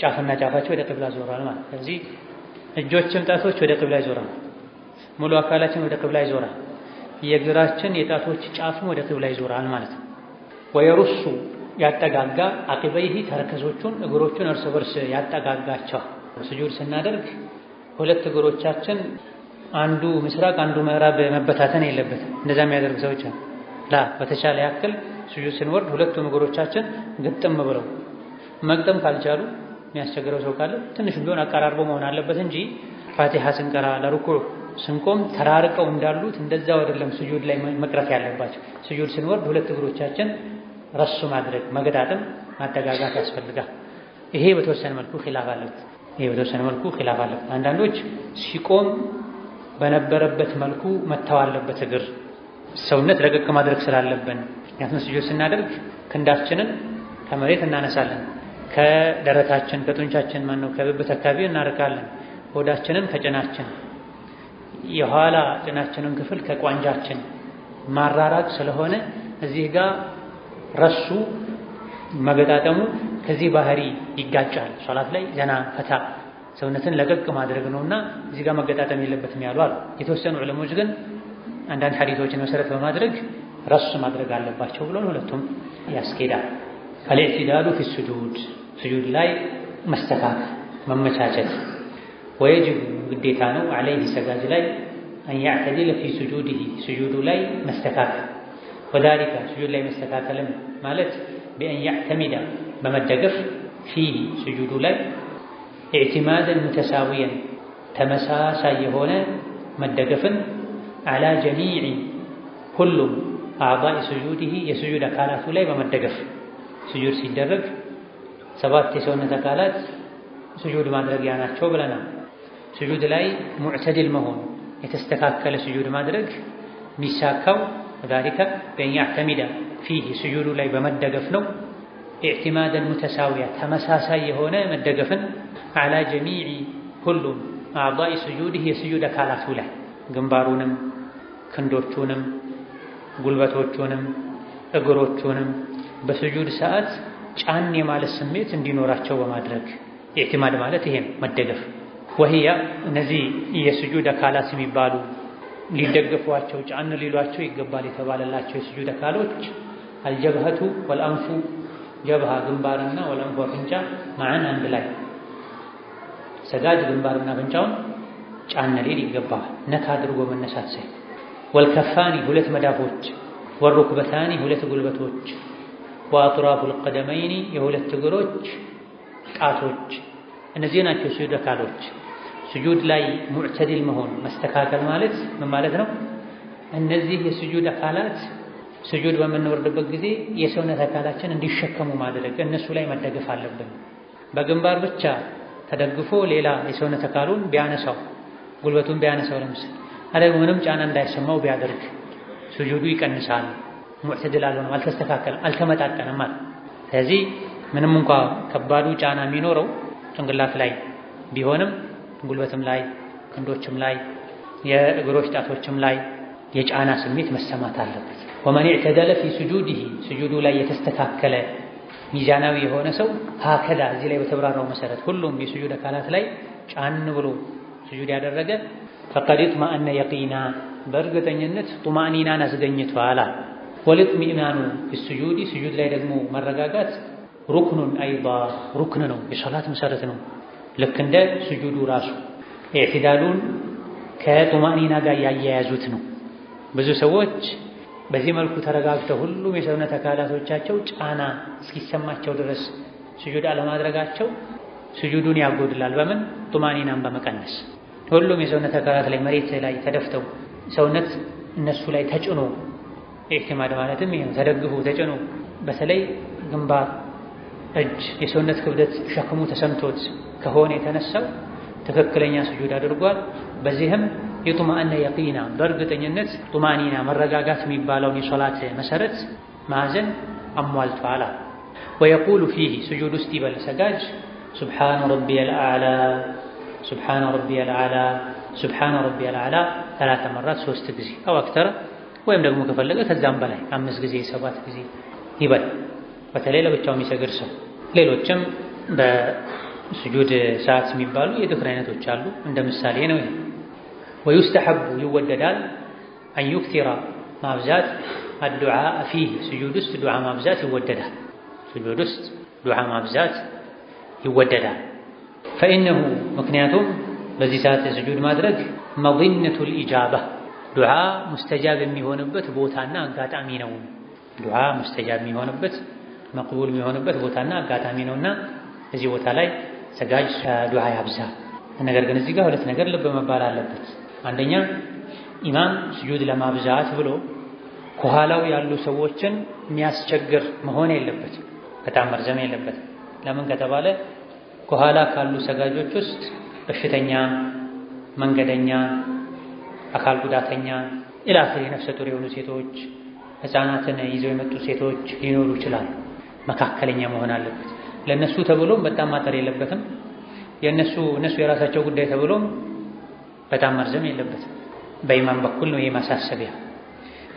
ጫፍና ጫፋቸው ወደ ቂብላ ዞራል ማለት። ስለዚህ እጆችም ጣቶች ወደ ቂብላ ይዞራል፣ ሙሉ አካላችን ወደ ቂብላ ይዞራል። የእግራችን የጣቶች ጫፍም ወደ ቂብላ ይዞራል ማለት ነው። ወየሩሱ ያጠጋጋ አቂበይሂ ተረከዞቹን እግሮቹን እርስ በርስ ያጠጋጋቸዋል። ስጁድ ስናደርግ ሁለት እግሮቻችን አንዱ ምስራቅ አንዱ ምዕራብ መበታተን የለበትም። እንደዛ የሚያደርግ ሰዎች በተቻለ ያክል ስጁድ ስንወርድ ሁለቱም እግሮቻችን ግጥም ብለው መግጠም ካልቻሉ የሚያስቸግረው ሰው ካለ ትንሽ ቢሆን አቀራርቦ መሆን አለበት እንጂ ፋቲሃ ስንቀራ ለሩኩዕ ስንቆም ተራርቀው እንዳሉት እንደዛው አይደለም ስጁድ ላይ መቅረት ያለባቸው። ስጁድ ስንወርድ ሁለት እግሮቻችን ረሱ ማድረግ፣ መገጣጠም፣ ማጠጋጋት ያስፈልጋል። ይሄ በተወሰነ መልኩ ኺላፍ አለበት። አንዳንዶች ሲቆም በነበረበት መልኩ መተው አለበት እግር ሰውነት ለቀቅ ማድረግ ስላለብን። ምክንያቱም ስጁድ ስናደርግ ክንዳችንን ከመሬት እናነሳለን፣ ከደረታችን ከጡንቻችን ከብብት አካባቢ እናርቃለን፣ ሆዳችንን ከጭናችን፣ የኋላ ጭናችንን ክፍል ከቋንጃችን ማራራቅ ስለሆነ እዚህ ጋር ረሱ መገጣጠሙ ከዚህ ባህሪ ይጋጫል። ሶላት ላይ ዘና ፈታ ሰውነትን ለቀቅ ማድረግ ነውና እዚህ ጋር መገጣጠም የለበትም ያሉ አሉ። የተወሰኑ ዑለሞች ግን አንዳንድ ሐዲሶችን መሰረት በማድረግ ረሱ ማድረግ አለባቸው ብሎ ሁለቱም ያስኬዳል። አልኢዕቲዳሉ ፊ ስጁድ ላይ መስተካከል መመቻቸት ወየጅቡ ግዴታ ነው ዐለይሂ ሰጋጅ ላይ አን ያዕተዲለ ፊ ስጁዱ ላይ መስተካከል ወዛሊከ ስጁድ ላይ መስተካከልም ማለት ቢአን ያዕተሚደ በመደገፍ ፊህ ስጁዱ ላይ ኢዕቲማደን ሙተሳዊየን ተመሳሳይ የሆነ መደገፍን ዐላ ጀሚዕ ሁሉም አዕዳኢ ስጁዲሂ የስጁድ አካላቱ ላይ በመደገፍ ስጁድ ሲደረግ 7 የሰውነት አካላት ስጁድ ማድረጊያ ናቸው ብለናል። ስጁድ ላይ ሙዕተድል መሆን የተስተካከለ ስጁድ ማድረግ ሚሳካው ዛሊከ በእን ያዕተሚደ ፊህ ስጁዱ ላይ በመደገፍ ነው። ኢዕቲማደን ሙተሳዊያ ተመሳሳይ የሆነ መደገፍን ዐላ ጀሚዕ ሁሉም አዕዳኢ ስጁዲሂ የስጁድ አካላቱ ላይ ግንባሩንም ክንዶቹንም ጉልበቶቹንም እግሮቹንም በስጁድ ሰዓት ጫን የማለት ስሜት እንዲኖራቸው በማድረግ ኢዕቲማድ ማለት ይሄ መደገፍ። ወህያ እነዚህ የስጁድ አካላት የሚባሉ ሊደገፏቸው ጫን ሊሏቸው ይገባል የተባለላቸው የስጁድ አካሎች አልጀብሀቱ ወልአንፉ ጀብሃ ግንባርና ወልአንፉ አፍንጫ ማዕን አንድ ላይ ሰጋጅ ግንባርና አፍንጫውን ጫን ሊል ይገባል ነካ አድርጎ መነሳት ሳይ ወልከፋኒ ሁለት መዳፎች ወሩክበታኒ ሁለት ጉልበቶች ወአጥራፉል ቀደመይኒ የሁለት እግሮች ጣቶች እነዚህ ናቸው ስጁድ አካሎች። ስጁድ ላይ ሙዕተዲል መሆን መስተካከል ማለት ምን ማለት ነው? እነዚህ የስጁድ አካላት ስጁድ በምንወርድበት ጊዜ የሰውነት አካላችን እንዲሸከሙ ማድረግ እነሱ ላይ መደገፍ አለብን። በግንባር ብቻ ተደግፎ ሌላ የሰውነት አካሉን ቢያነሳው ጉልበቱን ቢያነሳው ለምሳሌ አለግ ምንም ጫና እንዳይሰማው ቢያደርግ ስጁዱ ይቀንሳል። ሙዕተድል አልሆነም፣ አልተስተካከለም፣ አልተመጣጠነም ማለት። ስለዚህ ምንም እንኳ ከባዱ ጫና የሚኖረው ጭንቅላት ላይ ቢሆንም ጉልበትም ላይ ክንዶችም ላይ የእግሮች ጣቶችም ላይ የጫና ስሜት መሰማት አለበት። ወመን ኢዕተደለ ፊ ስጁዲሂ ስጁዱ ላይ የተስተካከለ ሚዛናዊ የሆነ ሰው ሀከዳ እዚህ ላይ በተብራራው መሰረት ሁሉም የስጁድ አካላት ላይ ጫን ብሎ ስጁድ ያደረገ ፈቀድ ኢጥመአነ የቂና በእርግጠኝነት ጡማእኒናን አስገኝቷል። ወልኢጥሚናኑ ፊስጁዲ ስጁድ ላይ ደግሞ መረጋጋት ሩክኑን አይዳ ሩክን ነው፣ የሶላት መሰረት ነው። ልክ እንደ ስጁዱ ራሱ ኢዕቲዳሉን ከጡማእኒና ጋር ያያያዙት ነው። ብዙ ሰዎች በዚህ መልኩ ተረጋግተው ሁሉም የሰውነት አካላቶቻቸው ጫና እስኪሰማቸው ድረስ ስጁድ አለማድረጋቸው ስጁዱን ያጎድላል። በምን? ጡማእኒናን በመቀነስ ሁሉም የሰውነት አካላት ላይ መሬት ላይ ተደፍተው ሰውነት እነሱ ላይ ተጭኖ ኢዕቲማድ ማለትም ይሄ ተደግፎ ተጭኖ በተለይ ግንባር እጅ የሰውነት ክብደት ሸክሙ ተሰምቶት ከሆነ የተነሳው ትክክለኛ ስጁድ አድርጓል። በዚህም የጡማእነ የቂና በእርግጠኝነት ጡማእኒና መረጋጋት የሚባለውን የሶላት መሰረት ማዕዘን አሟልቷል። ወየቁሉ ፊህ ስጁድ ውስጥ ይበል ሰጋጅ ሱብሓነ ረቢየል አዕላ ሱብሓነ ረቢየል አዕላ ሱብሓነ ረቢየል አዕላ 3 መራት 3 ጊዜ አው አክተር ወይም ደግሞ ከፈለገ ከዛም በላይ 5 ጊዜ 7 ጊዜ ይበል። በተለይ ለብቻው የሚሰግድ ሰው። ሌሎችም በስጁድ ሰዓት የሚባሉ የዝክር አይነቶች አሉ። እንደ ምሳሌ ነው ይሄ። ወዩስተሐቡ ይወደዳል አን ዩክቲራ ማብዛት አዱዓ ፊህ ስጁድ ውስጥ ዱዓ ማብዛት ይወደዳል። ስጁድ ውስጥ ዱዓ ማብዛት ይወደዳል። ፈኢነሁ ምክንያቱም በዚህ ሰዓት ስጁድ ማድረግ መዲነቱል ኢጃባ ዱዓ ሙስተጃብ የሚሆንበት ቦታና አጋጣሚ ነው። ዱዓ ሙስተጃብ የሚሆንበት መቅቡል የሚሆንበት ቦታና አጋጣሚ ነውና እዚህ ቦታ ላይ ሰጋጅ ዱዓ ያብዛ። ነገር ግን እዚህ ጋር ሁለት ነገር ልብ መባል አለበት። አንደኛ ኢማም ስጁድ ለማብዛት ብሎ ከኋላው ያሉ ሰዎችን የሚያስቸግር መሆን የለበትም፣ በጣም መርዘም የለበትም። ለምን ከተባለ ከኋላ ካሉ ሰጋጆች ውስጥ በሽተኛ፣ መንገደኛ፣ አካል ጉዳተኛ ኢላኺ ነፍሰ ጡር የሆኑ ሴቶች፣ ህፃናትን ይዘው የመጡ ሴቶች ሊኖሩ ይችላሉ። መካከለኛ መሆን አለበት። ለነሱ ተብሎም በጣም ማጠር የለበትም። እነሱ የራሳቸው ጉዳይ ተብሎም በጣም መርዘም የለበትም። በኢማም በኩል ነው የማሳሰቢያ።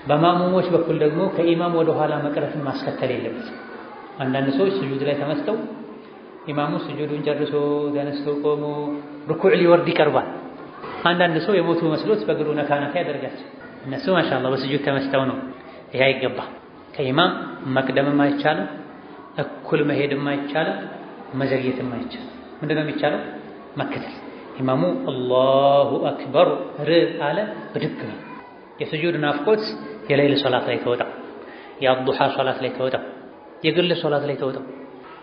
በማሙሞች በኩል ደግሞ ከኢማም ወደ ኋላ መቅረትን ማስከተል የለበትም። አንዳንድ ሰዎች ስጁድ ላይ ተመስጠው ኢማሙ ስጁዱን ጨርሶ ተነስቶ ቆሞ ሩኩዕ ሊወርድ ይቀርባል። አንዳንድ ሰው የሞቱ መስሎት በእግሩ ነካ ነካ ያደርጋል። እነሱ ማሻአላህ በስጁድ ተመስጠው ነው። ይሄ አይገባም። ከኢማም መቅደምም አይቻልም፣ እኩል መሄድም አይቻልም፣ መዘግየትም አይቻልም። ምንድነው የሚቻለው? መከተል። ኢማሙ አላሁ አክበር አለ ብድግ ነው። የስጁድ ናፍቆት የሌሊት ሶላት ላይ ተወጣው፣ የአዱሃ ሶላት ላይ ተወጣው፣ የግል ሶላት ላይ ተወጣው።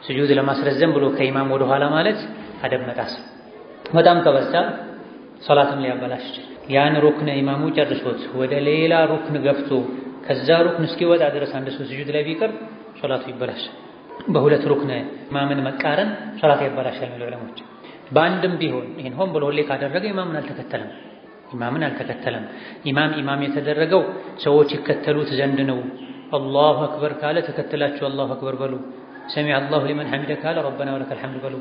ስጁድ ለማስረዘም ብሎ ከኢማም ወደ ኋላ ማለት አደብ መጣስ፣ በጣም ከበዛ ሶላትም ሊያበላሽ ይችላል። ያን ሩክን ኢማሙ ጨርሶት ወደ ሌላ ሩክን ገፍቶ ከዛ ሩክን እስኪወጣ ድረስ አንድ ሰው ስጁድ ላይ ቢቀር ሶላቱ ይበላሻል። በሁለት ሩክን ኢማምን መቃረን ሶላት ያበላሻል የሚሉ ዑለሞች። በአንድም ቢሆን ይሄን ሆን ብሎ ሁሌ ካደረገ ኢማምን አልተከተለም። ኢማም የተደረገው ሰዎች ይከተሉት ዘንድ ነው። አላሁ አክበር ካለ ተከትላችሁ አላሁ አክበር በሉ። ሰሚዐ አላሁ ሊመን ሐሚደ ካለ ረበና ወለከል ሐምድ በሉ።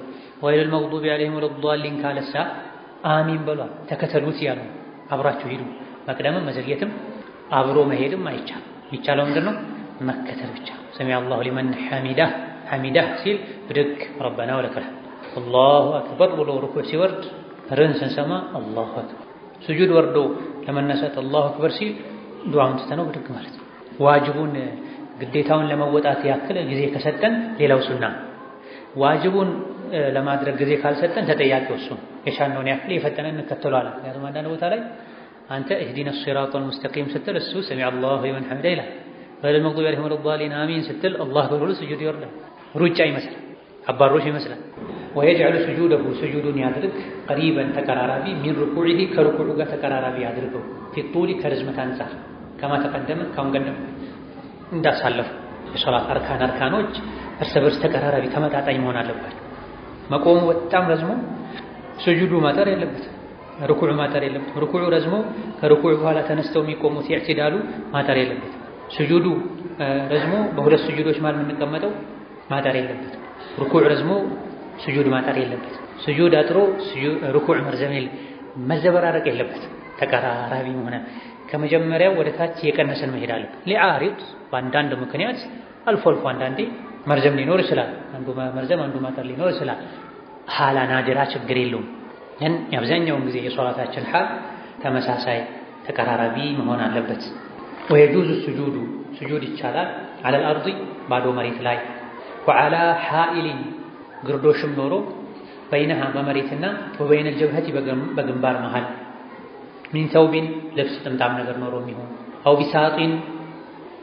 ወይለል መግዱቢ ዐለይሂም ወለዷሊን ካለሳ አሚን በሉ። ተከተሉት ያሉ አብራችሁ ሂዱ። መቅደምም መዘግየትም አብሮ መሄድም አይቻልም። የሚቻለው ምንድነው? መከተል ብቻ። ሰሚዐ አላሁ ሊመን ሐሚደህ ሲል ብድግ ረበና ወለከል ሐምድ፣ አላሁ አክበር ብሎ ሩኩዕ ሲወርድ ርን ስንሰማ አላሁ አክበር፣ ስጁድ ወርዶ ለመነሳት አላሁ አክበር ሲል ዱዓውን ትተነው ብድግ ማለት ነው። ዋጅቡን ግዴታውን ለመወጣት ያክል ጊዜ ከሰጠን ሌላው ሱና፣ ዋጅቡን ለማድረግ ጊዜ ካልሰጠን ተጠያቂው እሱ የሻልነውን ያክል የፈጠነን እንከተለዋለን። ምክንያቱም አንዳንድ ቦታ ላይ አንተ እህዲነ ሲራጠል ሙስተቂም ስትል እሱ ሰሚዐ አላሁ ሊመን ሐሚደ ይላል። ወለል መግዱቢ ዐለይሂም ወለዷሊን አሚን ስትል አላሁ አክበር ብሎ ስጁድ ይወርዳል። ሩጫ ይመስላል፣ አባሮሽ ይመስላል። ወየጅዐሉ ስጁደሁ ስጁዱን ያድርግ ቀሪበን ተቀራራቢ ሚን ሩኩዒሂ ከሩኩዑ ጋር ተቀራራቢ ያድርገው ፊጡሊ ከርዝመት አንፃር ከማ ተቀደመ ካሁን ቀደም እንዳሳለፉ የሶላት አርካኖች እርስ በርስ ተቀራራቢ ተመጣጣኝ መሆን አለባቸው። መቆሙ በጣም ረዝሞ ስጁዱ ማጠር የለበትም፣ ሩኩዑ ማጠር የለበትም። ሩኩዑ ረዝሞ ከሩኩዑ በኋላ ተነስተው የሚቆሙት ኢዕቲዳሉ ማጠር የለበትም። ስጁዱ ረዝሞ በሁለት ስጁዶች ማለት የምንቀመጠው ማጠር የለበትም። ሩኩዕ ረዝሞ ስጁድ ማጠር የለበትም። ስጁድ አጥሮ ሩኩዕ መርዘም መዘበራረቅ የለበትም። ተቀራራቢ ሆነ ከመጀመሪያው ወደ ታች የቀነሰን መሄድ አለበት። ሊዓሪድ በአንዳንድ ምክንያት አልፎ አልፎ አንዳንዴ መርዘም ሊኖር ይችላል። አንዱ መርዘም አንዱ ማጠር ሊኖር ይችላል። ሐላ ናድራ ችግር የለውም። ግን የአብዛኛውን ጊዜ የሶላታችን ሐል ተመሳሳይ ተቀራራቢ መሆን አለበት። ወየጁዙ ስጁዱ ስጁድ ይቻላል ዐለል አርዲ ባዶ መሬት ላይ ወዐላ ሓኢሊን ግርዶሽም ኖሮ በይነሃ በመሬትና ወበይነል ጀብሀቲ በግንባር መሃል ሚን ተውቢን ልብስ ጥምጣም ነገር ኖሮ የሚሆን አው ቢሳጢን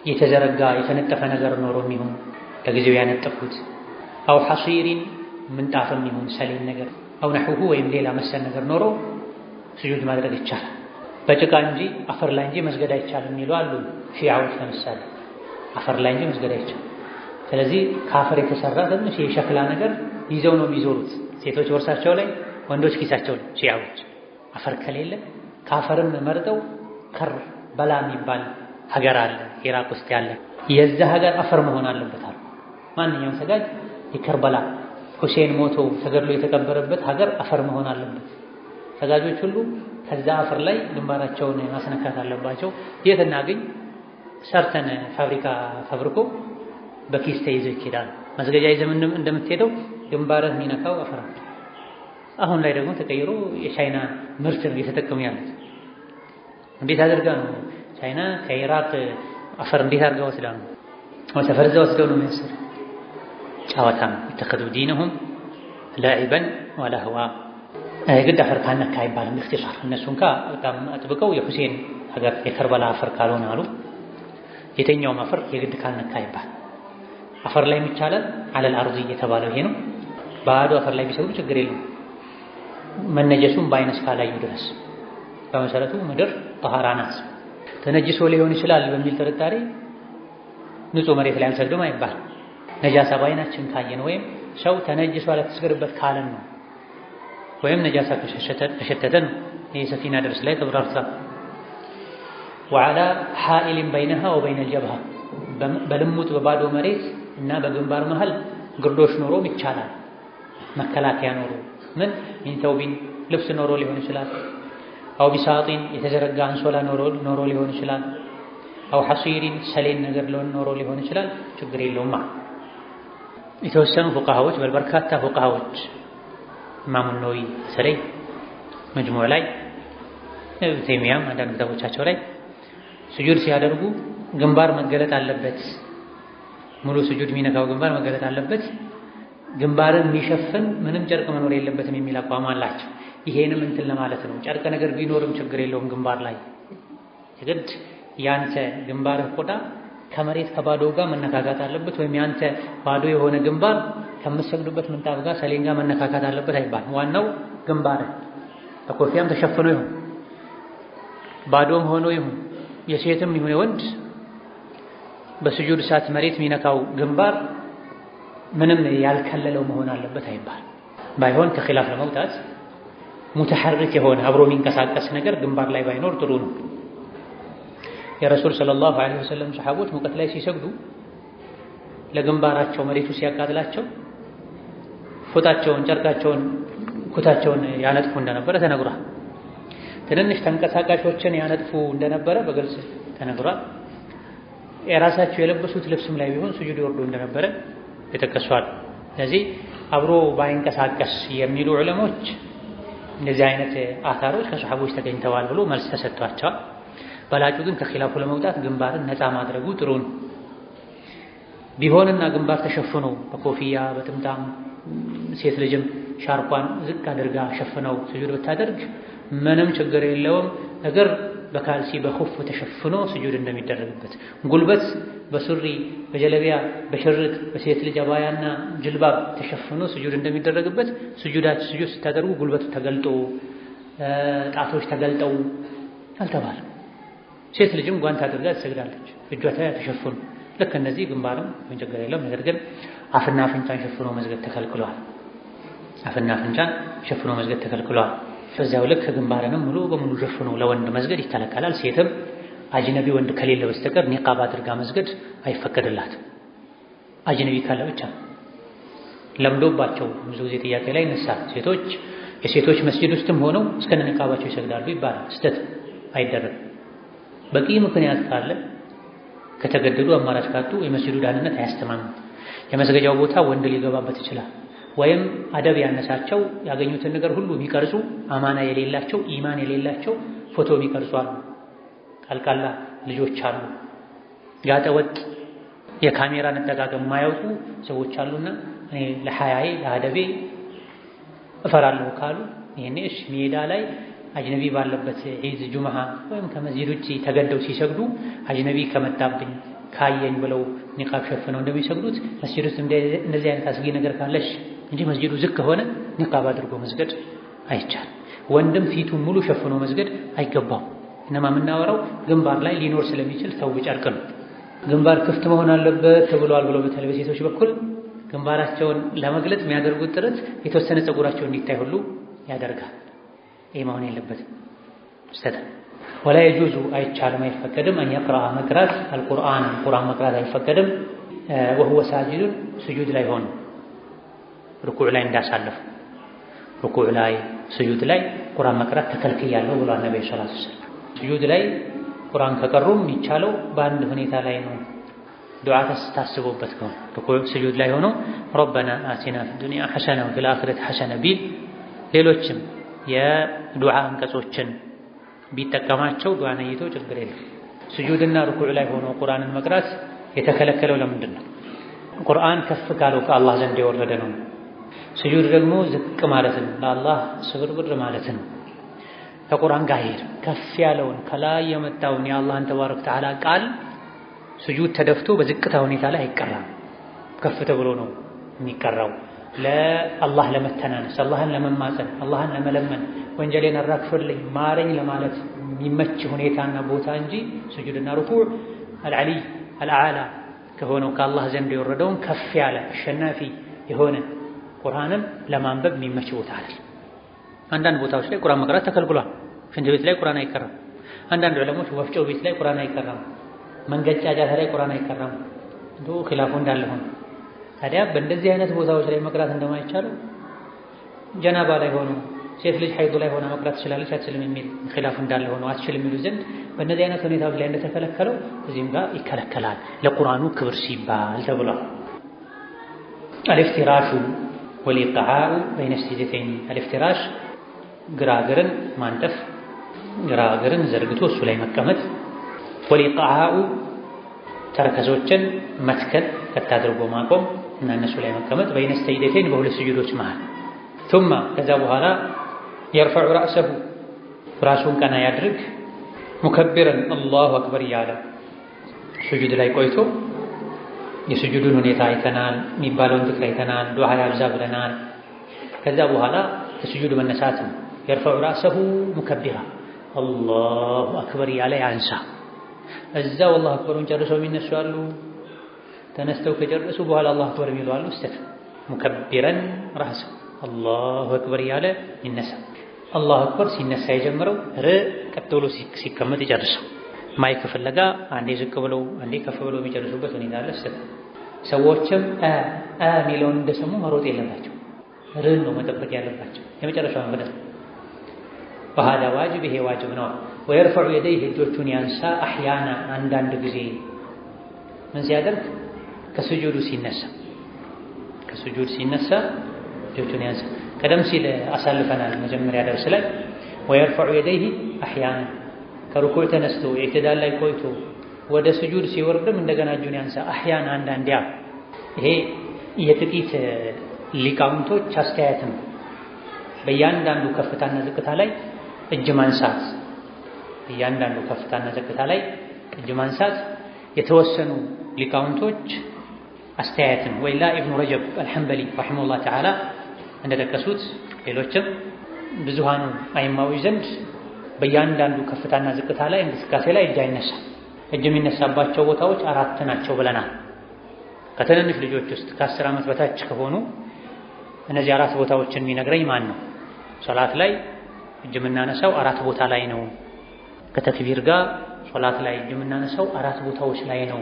የተዘረጋ የተነጠፈ ነገር ኖሮ የሚሆን ለጊዜው ያነጠፉት አው ሐሲሪን ምንጣፍም ይሁን ሰሌን ነገር አው ነሕሁ ወይም ሌላ መሰል ነገር ኖሮ ስጁድ ማድረግ ይቻላል። በጭቃ እንጂ አፈር ላይ እንጂ መስገድ አይቻልም የሚሉ አሉ ሺዓዎች። ለምሳሌ አፈር ላይ እንጂ መስገድ አይቻልም። ስለዚህ ከአፈር የተሰራ ትንሽ የሸክላ ነገር ይዘው ነው የሚዞሩት ሴቶች ቦርሳቸው ላይ፣ ወንዶች ኪሳቸው ላይ። ሺዓዎች አፈር ከሌለ ከአፈርም መርጠው ከርበላ የሚባል ሀገር አለ ኢራቅ ውስጥ ያለ፣ የዛ ሀገር አፈር መሆን አለበት አሉ። ማንኛውም ሰጋጅ የከርበላ ሁሴን ሞቶ ተገድሎ የተቀበረበት ሀገር አፈር መሆን አለበት። ሰጋጆች ሁሉ ከዛ አፈር ላይ ግንባራቸውን ማስነካት አለባቸው። የት እናገኝ? ሰርተን ፋብሪካ ፈብርኮ በኪስ ተይዞ ይኬዳል። መስገጃ ይዘህ እንደምትሄደው ግንባርህ የሚነካው አፈር። አሁን ላይ ደግሞ ተቀይሮ የቻይና ምርት ነው እየተጠቀሙ ያሉት። እንዴት አድርጋ ነው ቻይና ከኢራቅ አፈር እንዴት አድርጋ ወስዳ ነው ተፈርዛ ወስደው ነው የሚያሰሩ። ጨዋታ ነው። የተኸዙ ዲነሁም ላዒበን ወለህዋ። ግድ አፈር ካልነካ አይባልም። ኢኽቲሳር እነሱ እንኳ በጣም አጥብቀው የሁሴን ሀገር የከርበላ አፈር ካልሆነ አሉ። የተኛውም አፈር የግድ ካልነካ አይባል። አፈር ላይ የሚቻላል ዐለል አርዲ የተባለው ይሄ ነው። ባዶ አፈር ላይ ቢሰሩ ችግር የለም መነጀሱን በአይነ እስካላዩ ድረስ። በመሰረቱ ምድር ጠሃራ ናት። ተነጅሶ ሊሆን ይችላል በሚል ጥርጣሬ ንጹህ መሬት ላይ አንሰግድም አይባል። ነጃሳ ባይናችን ካየን ወይም ሰው ተነጅሶ አትስገድበት ካለን ነው ወይም ነጃሳ ከሸተተን የሰፊና ደርስ ላይ ተብራርታ وعلى حائل بينها وبين الجبهة በልሙጥ በባዶ መሬት እና በግንባር መሃል ግርዶሽ ኖሮ ይቻላል። መከላከያ ኖሮ ምን ኢንተውቢን ልብስ ኖሮ ሊሆን ይችላል። አው ቢሳጢን የተዘረጋ አንሶላ ኖሮ ሊሆን ይችላል። አው ሐሲሪን ሰሌን ነገር ኖሮ ሊሆን ይችላል። ችግር የለውም። የተወሰኑ ፉቃሃዎች በርካታ ፉቃሃዎች ኢማሙ ነወዊ ሰለይ መጅሙዕ ላይ ኢብኑ ተይሚያም አንዳንድ ክታቦቻቸው ላይ ስጁድ ሲያደርጉ ግንባር መገለጥ አለበት፣ ሙሉ ስጁድ የሚነካው ግንባር መገለጥ አለበት፣ ግንባርን የሚሸፍን ምንም ጨርቅ መኖር የለበትም የሚል አቋም አላቸው። ይሄንም እንትን ለማለት ነው። ጨርቅ ነገር ቢኖርም ችግር የለውም ግንባር ላይ የግድ ያንተ ግንባርህ ቆዳ ከመሬት ከባዶ ጋር መነካካት አለበት፣ ወይም ያንተ ባዶ የሆነ ግንባር ከምትሰግዱበት ምንጣፍ ጋር ሰሌን ጋር መነካካት አለበት አይባልም። ዋናው ግንባርህ በኮፊያም ተሸፍኖ ይሁን ባዶም ሆኖ ይሁን የሴትም ይሁን የወንድ በስጁድ ሰዓት መሬት የሚነካው ግንባር ምንም ያልከለለው መሆን አለበት አይባል። ባይሆን ከኺላፍ ለመውጣት ሙተሐርክ የሆነ አብሮ የሚንቀሳቀስ ነገር ግንባር ላይ ባይኖር ጥሩ ነው። የረሱል ሰለላሁ ዐለይሂ ወሰለም ሰሐቦች ሙቀት ላይ ሲሰግዱ ለግንባራቸው መሬቱ ሲያቃጥላቸው ፎጣቸውን፣ ጨርቃቸውን፣ ኩታቸውን ያነጥፉ እንደነበረ ተነግሯል። ትንንሽ ተንቀሳቃሾችን ያነጥፉ እንደነበረ በግልጽ ተነግሯል። የራሳቸው የለበሱት ልብስም ላይ ቢሆን ስጁድ ይወርዱ እንደነበረ ተጠቅሷል። ስለዚህ አብሮ ባይንቀሳቀስ የሚሉ ዑለሞች እንደዚህ አይነት አታሮች ከሰሐቦች ተገኝተዋል ብሎ መልስ ተሰጥቷቸዋል። በላጩ ግን ከኺላፉ ለመውጣት ግንባርን ነፃ ማድረጉ ጥሩ ነው። ቢሆንና ግንባር ተሸፍኖ በኮፍያ በጥምጣም ሴት ልጅም ሻርኳን ዝቅ አድርጋ ሸፍነው ስጁድ ብታደርግ ምንም ችግር የለውም። ነገር በካልሲ በኹፍ ተሸፍኖ ስጁድ እንደሚደረግበት፣ ጉልበት በሱሪ በጀለቢያ በሽርጥ በሴት ልጅ አባያና ጅልባብ ተሸፍኖ ስጁድ እንደሚደረግበት ስጁድ ስታደርጉ ጉልበቱ ተገልጦ ጣቶች ተገልጠው አልተባለም። ሴት ልጅም ጓንት አድርጋ ትሰግዳለች፣ እጇ ተሸፍኖ። ልክ እነዚህ ግንባርም ምን ችግር የለውም። ነገር ግን አፍና አፍንጫን ሸፍኖ መስገድ ተከልክሏል። አፍና አፍንጫን ሸፍኖ መስገድ ተከልክሏል። በዚያው ልክ ግንባርንም ሙሉ በሙሉ ሸፍኖ ለወንድ መስገድ ይከለከላል። ሴትም አጅነቢ ወንድ ከሌለ በስተቀር ኒቃብ አድርጋ መስገድ አይፈቀድላትም። አጅነቢ ካለ ብቻ ለምዶባቸው ብዙ ጊዜ ጥያቄ ላይ ይነሳል። ሴቶች የሴቶች መስጂድ ውስጥም ሆነው እስከነ ኒቃባቸው ይሰግዳሉ ይባላል። ስተት አይደረግም። በቂ ምክንያት ካለ ከተገደዱ አማራጭ ካጡ የመስጂዱ ዳህንነት አያስተማምም። የመስገጃው ቦታ ወንድ ሊገባበት ይችላል። ወይም አደብ ያነሳቸው ያገኙትን ነገር ሁሉ የሚቀርጹ አማና የሌላቸው ኢማን የሌላቸው ፎቶ የሚቀርጹ አሉ። ቀልቃላ ልጆች አሉ። ጋጠወጥ የካሜራ አጠቃቀም የማያውቁ ሰዎች አሉና እኔ ለሐያዬ ለአደቤ እፈራለሁ ካሉ ይሄኔ እሺ ሜዳ ላይ አጅነቢ ባለበት ዒድ ጁምዓ ወይም ከመስጂድ ውጪ ተገደው ሲሰግዱ አጅነቢ ከመጣብኝ ካየኝ ብለው ኒቃብ ሸፍነው እንደሚሰግዱት መስጂድ ውስጥ እንደዚህ አይነት አስጊ ነገር ካለሽ እንጂ መስጂዱ ዝቅ ከሆነ ኒቃብ አድርጎ መስገድ አይቻልም። ወንድም ፊቱን ሙሉ ሸፍኖ መስገድ አይገባው። እነማ የምናወራው ግንባር ላይ ሊኖር ስለሚችል ተው ጨርቅ ነው። ግንባር ክፍት መሆን አለበት ተብሏል ብሎ በተለይ በሴቶች በኩል ግንባራቸውን ለመግለጽ የሚያደርጉት ጥረት የተወሰነ ፀጉራቸው እንዲታይ ሁሉ ያደርጋል። ይሄ መሆን የለበትም። ስተት ወላ የጁዙ አይቻልም፣ አይፈቀድም። አን የቅረአ መቅራት አልቁርአን ቁርአን መቅራት አይፈቀድም። ወሁወ ሳጅዱን ስጁድ ላይ ሆኖ ሩኩዕ ላይ እንዳሳለፉ ሩኩዕ ላይ ስጁድ ላይ ቁርአን መቅራት ተከልክያለሁ ብሏል ነብዩ ሰለላሁ ዐለይሂ ወሰለም። ስጁድ ላይ ቁርአን ከቀሩም የሚቻለው በአንድ ሁኔታ ላይ ነው። ዱዓ ታስቦበት ነው። ሩኩዕ ስጁድ ላይ ሆኖ ረበና አቲና ፊዱንያ ሐሰነ ወፊል አኺረቲ ሐሰነ ቢል ሌሎችም የዱዓ አንቀጾችን ቢጠቀማቸው ዱዓ ነይቶ ችግር የለም። ስጁድና ሩኩዕ ላይ ሆኖ ቁርአንን መቅራት የተከለከለው ለምንድን ነው? ቁርአን ከፍ ካለው ከአላህ ዘንድ የወረደ ነው። ስጁድ ደግሞ ዝቅ ማለት ነው፣ ለአላህ ስብርብር ማለት ነው። ከቁርአን ጋር ሄድ ከፍ ያለውን ከላይ የመጣውን የአላህን ተባረከ ወተዓላ ቃል ስጁድ ተደፍቶ በዝቅታ ሁኔታ ላይ አይቀራም። ከፍ ተብሎ ነው የሚቀራው። ለአላህ ለመተናነስ አላህን ለመማፀን አላህን ለመለመን ወንጀሌን አራግፍልኝ ማረኝ ለማለት የሚመች ሁኔታና ቦታ እንጂ ስጁድና ሩኩዕ አልዓሊ አልአላ ከሆነው ከአላህ ዘንድ የወረደውን ከፍ ያለ አሸናፊ የሆነ ቁርአንን ለማንበብ የሚመች ቦታ አይደል። አንዳንድ ቦታዎች ላይ ቁርአን መቅራት ተከልክሏል። ሽንት ቤት ላይ ቁርአን አይቀራም። አንዳንድ ዑለሞች ወፍጮ ቤት ላይ ቁርአን አይቀራም። መንገጫጫታ ላይ ቁርአን አይቀራም። እንደው ኺላፉ እንዳለ ሆኖ ታዲያ በእንደዚህ አይነት ቦታዎች ላይ መቅራት እንደማይቻለው ጀናባ ላይ ሆኖ ሴት ልጅ ሐይድ ላይ ሆና መቅራት ትችላለች አትችልም የሚል ኺላፍ እንዳለ ሆኖ አትችልም የሚሉ ዘንድ በእነዚህ አይነት ሁኔታዎች ላይ እንደተከለከለው እዚህም ጋር ይከለከላል ለቁርአኑ ክብር ሲባል ተብሏል። አልፍቲራሹ ወልኢቅዓኡ በይነ ሰጅደተይን አልፍቲራሽ ግራ እግርን ማንጠፍ ግራ እግርን ዘርግቶ እሱ ላይ መቀመጥ፣ ወልኢቅዓኡ ተረከዞችን መትከል ከት አድርጎ ማቆም እና እነሱ ላይ መቀመጥ፣ በይነ ሰጅደተይን በሁለት ስጁዶች መሃል ثم ከዛ በኋላ يرفع رأسه ራሱን ቀና ያድርግ ሙከብረን አላሁ አክበር እያለ ስጁድ ላይ ቆይቶ የስጁዱን ሁኔታ አይተናል፣ የሚባለውን ዝክር አይተናል፣ ዱዓ ያብዛ ብለናል። ከዛ በኋላ ከስጁድ መነሳት ነው። يرفع رأسه مكبرا አላሁ አክበር እያለ ያንሳ። እዛው አላሁ አክበሩን ጨርሰው የሚነሱ አሉ። ተነስተው ከጨረሱ በኋላ አላሁ አክበር የሚሉ አሉ። ስተት ሙከብረን ራሱ አላሁ አክበር እያለ ይነሳ። አላሁ አክበር ሲነሳ የጀመረው ቀጥሎ ሲቀመጥ ይጨርሰው። ማይክ ፍለጋ አንዴ ዝቅ ብለው አንዴ ከፍ ብለው የሚጨርሱበት ሁኔታ አለ። ሰዎችም ሚለውን እንደሰሙ መሮጥ የለባቸው። ርን ነው መጠበቅ ያለባቸው የመጨረሻው መቅደም فهذا واجب ይሄ ዋጅብ ነው። ويرفع يديه እጆቹን ያንሳ አህያና አንዳንድ ጊዜ ምን ሲያደርግ ከስጁዱ ሲነሳ እጆቹን ያንሳ። ቀደም ሲል አሳልፈናል መጀመሪያ ደርስ ላይ ويرفع يديه احيانا ከሩኩዕ ተነስቶ ኢዕቲዳል ላይ ቆይቶ ወደ ስጁድ ሲወርድም እንደገና እጁን ያንሳ አህያና አንዳንድ። ይሄ የጥቂት ሊቃውንቶች አስተያየት ነው። በእያንዳንዱ ከፍታና ዝቅታ ላይ እጅ ማንሳት የተወሰኑ ሊቃውንቶች አስተያየት ነው። ወይላ ኢብኑ ረጀብ አልሐንበሊ ረሒመሁላህ ተዓላ እንደጠቀሱት ሌሎችም ብዙሃኑ አይማዊ ዘንድ በእያንዳንዱ ከፍታና ዝቅታ ላይ እንቅስቃሴ ላይ እጅ አይነሳም። እጅ የሚነሳባቸው ቦታዎች 4 ናቸው ብለናል። ከትንንሽ ልጆች ውስጥ ከ10 ዓመት በታች ከሆኑ እነዚህ 4 ቦታዎችን የሚነግረኝ ማን ነው? ሶላት ላይ እጅ የምናነሳው 4 ቦታ ላይ ነው። ከተክቢር ጋር ሶላት ላይ እጅ የምናነሳው 4 ቦታዎች ላይ ነው።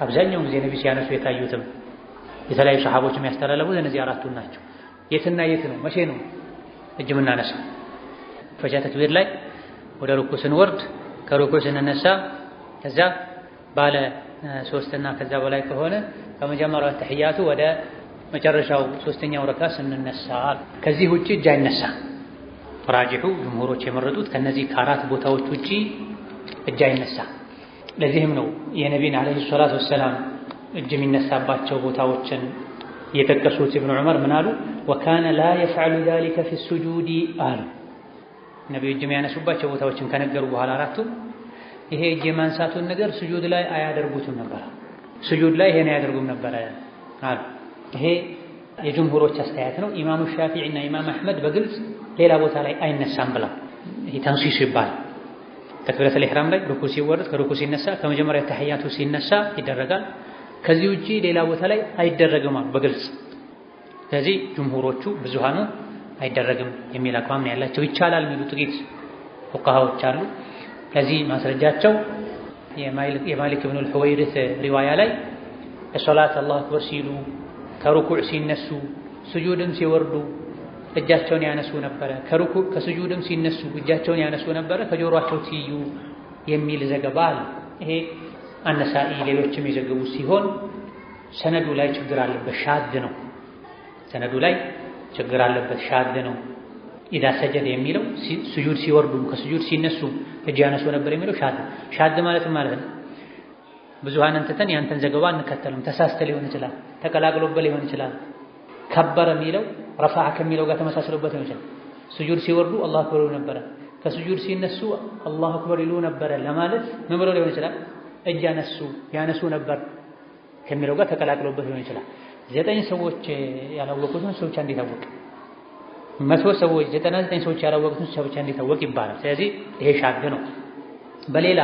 አብዛኛውን ጊዜ ነብይ ሲያነሱ የታዩትም የተለያዩ ሰሃቦች የሚያስተላልፉት እነዚህ 4ቱን ናቸው። የትና የት ነው መቼ ነው እጅ የምናነሳው? ፈጃ ተክቢር ላይ ወደ ሩኩዕ ስንወርድ፣ ከሩኩዕ ስንነሳ፣ ከዛ ባለ 3 እና ከዛ በላይ ከሆነ ከመጀመሪያው ተህያቱ ወደ መጨረሻው 3ኛው ረካ ስንነሳ። ከዚህ ውጪ እጅ አይነሳ። ራጂሑ ጅምሁሮች የመረጡት ከነዚህ ከ4 ቦታዎች ውጪ እጅ አይነሳ። ለዚህም ነው የነቢን አለይሂ ሰላቱ ወሰላም እጅ የሚነሳባቸው ቦታዎችን የጠቀሱት ኢብኑ ዑመር ምን አሉ? ወካነ ላ የፍዐሉ ዛሊከ ፊ ሱጁዲ አሉ። ነቢዩ እጅ የሚያነሱባቸው ቦታዎችን ከነገሩ በኋላ 4ቱ ይሄ እጅ የማንሳቱን ነገር ስጁድ ላይ አያደርጉትም ነበር። ስጁድ ላይ ይሄን አያደርጉም ነበር አሉ። ይሄ የጅምሁሮች አስተያየት ነው። ኢማሙ ሻፊዒ እና ኢማም አሕመድ በግልጽ ሌላ ቦታ ላይ አይነሳም ብላ ይሄ ተንሲስ ይባላል። ተክቢረቱል ኢሕራም ላይ ሩኩዕ ሲወርድ ከሩኩዕ ሲነሳ ከመጀመሪያ ተህያቱ ሲነሳ ይደረጋል። ከዚህ ውጪ ሌላ ቦታ ላይ አይደረግም በግልጽ። ስለዚህ ጅምሁሮቹ ብዙሃኑ አይደረግም የሚል አቋም ነው ያላቸው። ይቻላል የሚሉ ጥቂት ፉቃሃዎች አሉ። ከዚህ ማስረጃቸው የማሊክ ኢብኑ አልሁወይሪት ሪዋያ ላይ የሶላት አላሁ አክበር ሲሉ ከሩኩዕ ሲነሱ ስጁድም ሲወርዱ እጃቸውን ያነሱ ነበረ፣ ከሩኩዕ ከስጁድም ሲነሱ እጃቸውን ያነሱ ነበረ ከጆሮአቸው ትይዩ የሚል ዘገባ አለ። ይሄ አነሳኢ ሌሎችም የዘገቡ ሲሆን ሰነዱ ላይ ችግር አለበት፣ ሻድ ነው። ሰነዱ ላይ ችግር አለበት፣ ሻድ ነው። ኢዛ ሰጀደ የሚለው ስጁድ ሲወርዱ ከስጁድ ሲነሱ እጅ ያነሱ ነበር የሚለው ሻድ ማለት ማለት ነው። ብዙሃንን ትተን ያንተን ዘገባ እንከተልም። ተሳስተ ሊሆን ይችላል፣ ተቀላቅሎበት ሊሆን ይችላል። ከበረ የሚለው ረፈዐ ከሚለው ጋር ተመሳስሎበት ሊሆን ይችላል። ስጁድ ሲወርዱ አላሁ አክበር ይሉ ነበረ፣ ከስጁድ ሲነሱ አላሁ አክበር ይሉ ነበረ ለማለት ምን ብሎ ሊሆን ይችላል? እጅ ያነሱ ነበር ከሚለው ጋር ተቀላቅሎበት ሊሆን ይችላል። 9 ሰዎች ያላወቁትን ሰው ብቻ እንዴት አወቀ? 100 ሰዎች 99 ሰዎች ያላወቁትን ሰው ብቻ እንዴት አወቀ ይባላል። ስለዚህ ይሄ ሻድ ነው። በሌላ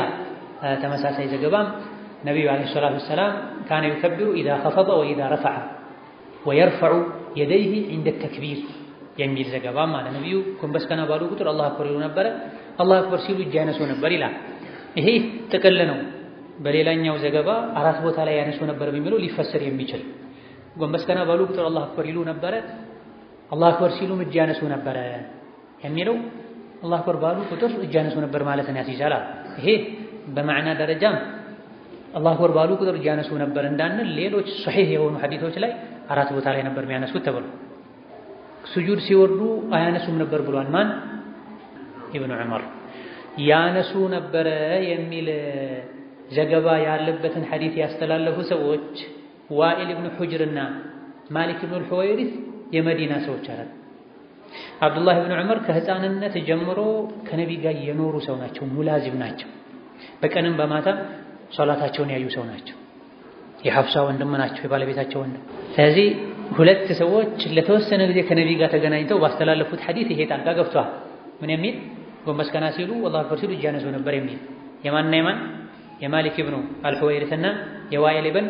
ተመሳሳይ ዘገባም ነብዩ አለይሂ ሰላቱ ወሰላም ካነ ይከብሩ ኢዛ ኸፈض ወኢዛ ረፈዐ ወየርፈዑ የደይሂ ዒንደ ተክቢር የሚል ዘገባም ማለት ነብዩ ጎንበስ ቀና ባሉ ቁጥር አላሁ አክበር ይሉ ነበረ፣ አላሁ አክበር ሲሉ እጅ ያነሱ ነበር ይላል። ይሄ ጥቅል ነው። በሌላኛው ዘገባ 4 ቦታ ላይ ያነሱ ነበር በሚለው ሊፈሰር የሚችል ጎንበስ ቀና ባሉ ቁጥር አላሁ አክበር ይሉ ነበረ፣ አላሁ አክበር ሲሉ እጅ ያነሱ ነበረ የሚለው አላሁ አክበር ባሉ ቁጥር እጅ ያነሱ ነበር ማለትን ያስይዛል። ይሄ በማዕና ደረጃም አላሁ አክበር ባሉ ቁጥር እጅ ያነሱ ነበር እንዳንል ሌሎች ሶሒህ የሆኑ ሐዲሶች ላይ 4 ቦታ ላይ ነበር የሚያነሱት ተብሎ ስጁድ ሲወርዱ አያነሱም ነበር ብሏል። ማን? ኢብኑ ዑመር። ያነሱ ነበረ የሚል ዘገባ ያለበትን ሐዲስ ያስተላለፉ ሰዎች ዋኢል ኢብኑ ሑጅርና ማሊክ ኢብኑ አልሑወይሪስ የመዲና ሰዎች አይደል። አብዱላህ ኢብኑ ዑመር ከህፃንነት ጀምሮ ከነቢ ጋር የኖሩ ሰው ናቸው፣ ሙላዚም ናቸው። በቀንም በማታ ሶላታቸውን ያዩ ሰው ናቸው። የሐፍሳ ወንድም ናቸው፣ የባለቤታቸው ወንድም። ስለዚህ 2 ሰዎች ለተወሰነ ጊዜ ከነቢ ጋር ተገናኝተው ባስተላለፉት ሐዲስ ይሄ ጣልቃ ገብቷል። ምን የሚል? ጎንበስ ቀና ሲሉ አላሁ አክበር ሲሉ እጅ ያነሱ ነበር የሚል። የማንና የማን? የማሊክ ኢብኑ አልሑወይሪስና የዋኢል ኢብኑ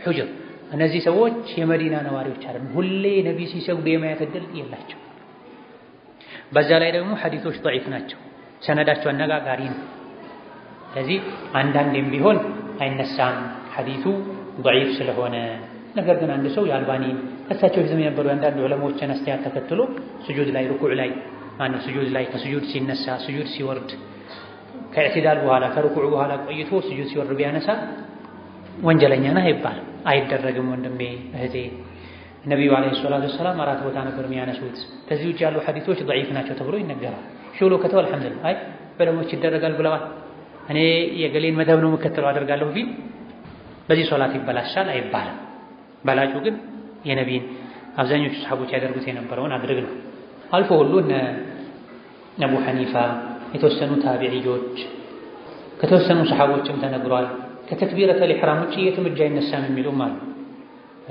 ሑጅር። እነዚህ ሰዎች የመዲና ነዋሪዎች አይደሉም። ሁሌ ነቢ ሲሰግዱ የማየት ዕድል የላቸው። በዛ ላይ ደግሞ ሐዲሶች ضعيف ናቸው፣ ሰነዳቸው አነጋጋሪ ነው። ስለዚህ አንዳንዴም ቢሆን አይነሳም ሐዲሱ ضعيف ስለሆነ። ነገር ግን አንድ ሰው የአልባኒ ከሳቸው ፊት የነበሩ አንዳንድ ዑለሞችን አስተያየት ተከትሎ ስጁድ ላይ ሩኩዕ ላይ ማነው ስጁድ ላይ ከስጁድ ሲነሳ ስጁድ ሲወርድ ከኢዕቲዳል በኋላ ከሩኩዕ በኋላ ቆይቶ ስጁድ ሲወርድ ቢያነሳ ወንጀለኛ ነህ አይባልም። አይደረግም። ወንድሜ እህቴ፣ ነብዩ አለይሂ ሰላቱ ወሰላም 4 ቦታ ነበር የሚያነሱት። ከዚህ ውጭ ያሉ ሐዲሶች ضعيف ናቸው ተብሎ ይነገራል። ሹሎ ከተው አልሐምዱሊላህ አይ ዑለሞች ይደረጋል ብለዋል፣ እኔ የገሌን መደብ ነው የምከተለው አደርጋለሁ ቢል በዚህ ሶላት ይበላሻል አይባልም። በላጩ ግን የነቢይን አብዛኞቹ ሰሃቦች ያደርጉት የነበረውን አድርግ ነው። አልፎ ሁሉ እነ አቡ ሐኒፋ የተወሰኑ ታቢዒዎች ከተወሰኑ ሰሃቦችም ተነግሯል። ከተክቢረተል ኢሕራም ውጪ የትም እጅ አይነሳም የሚሉም አሉ።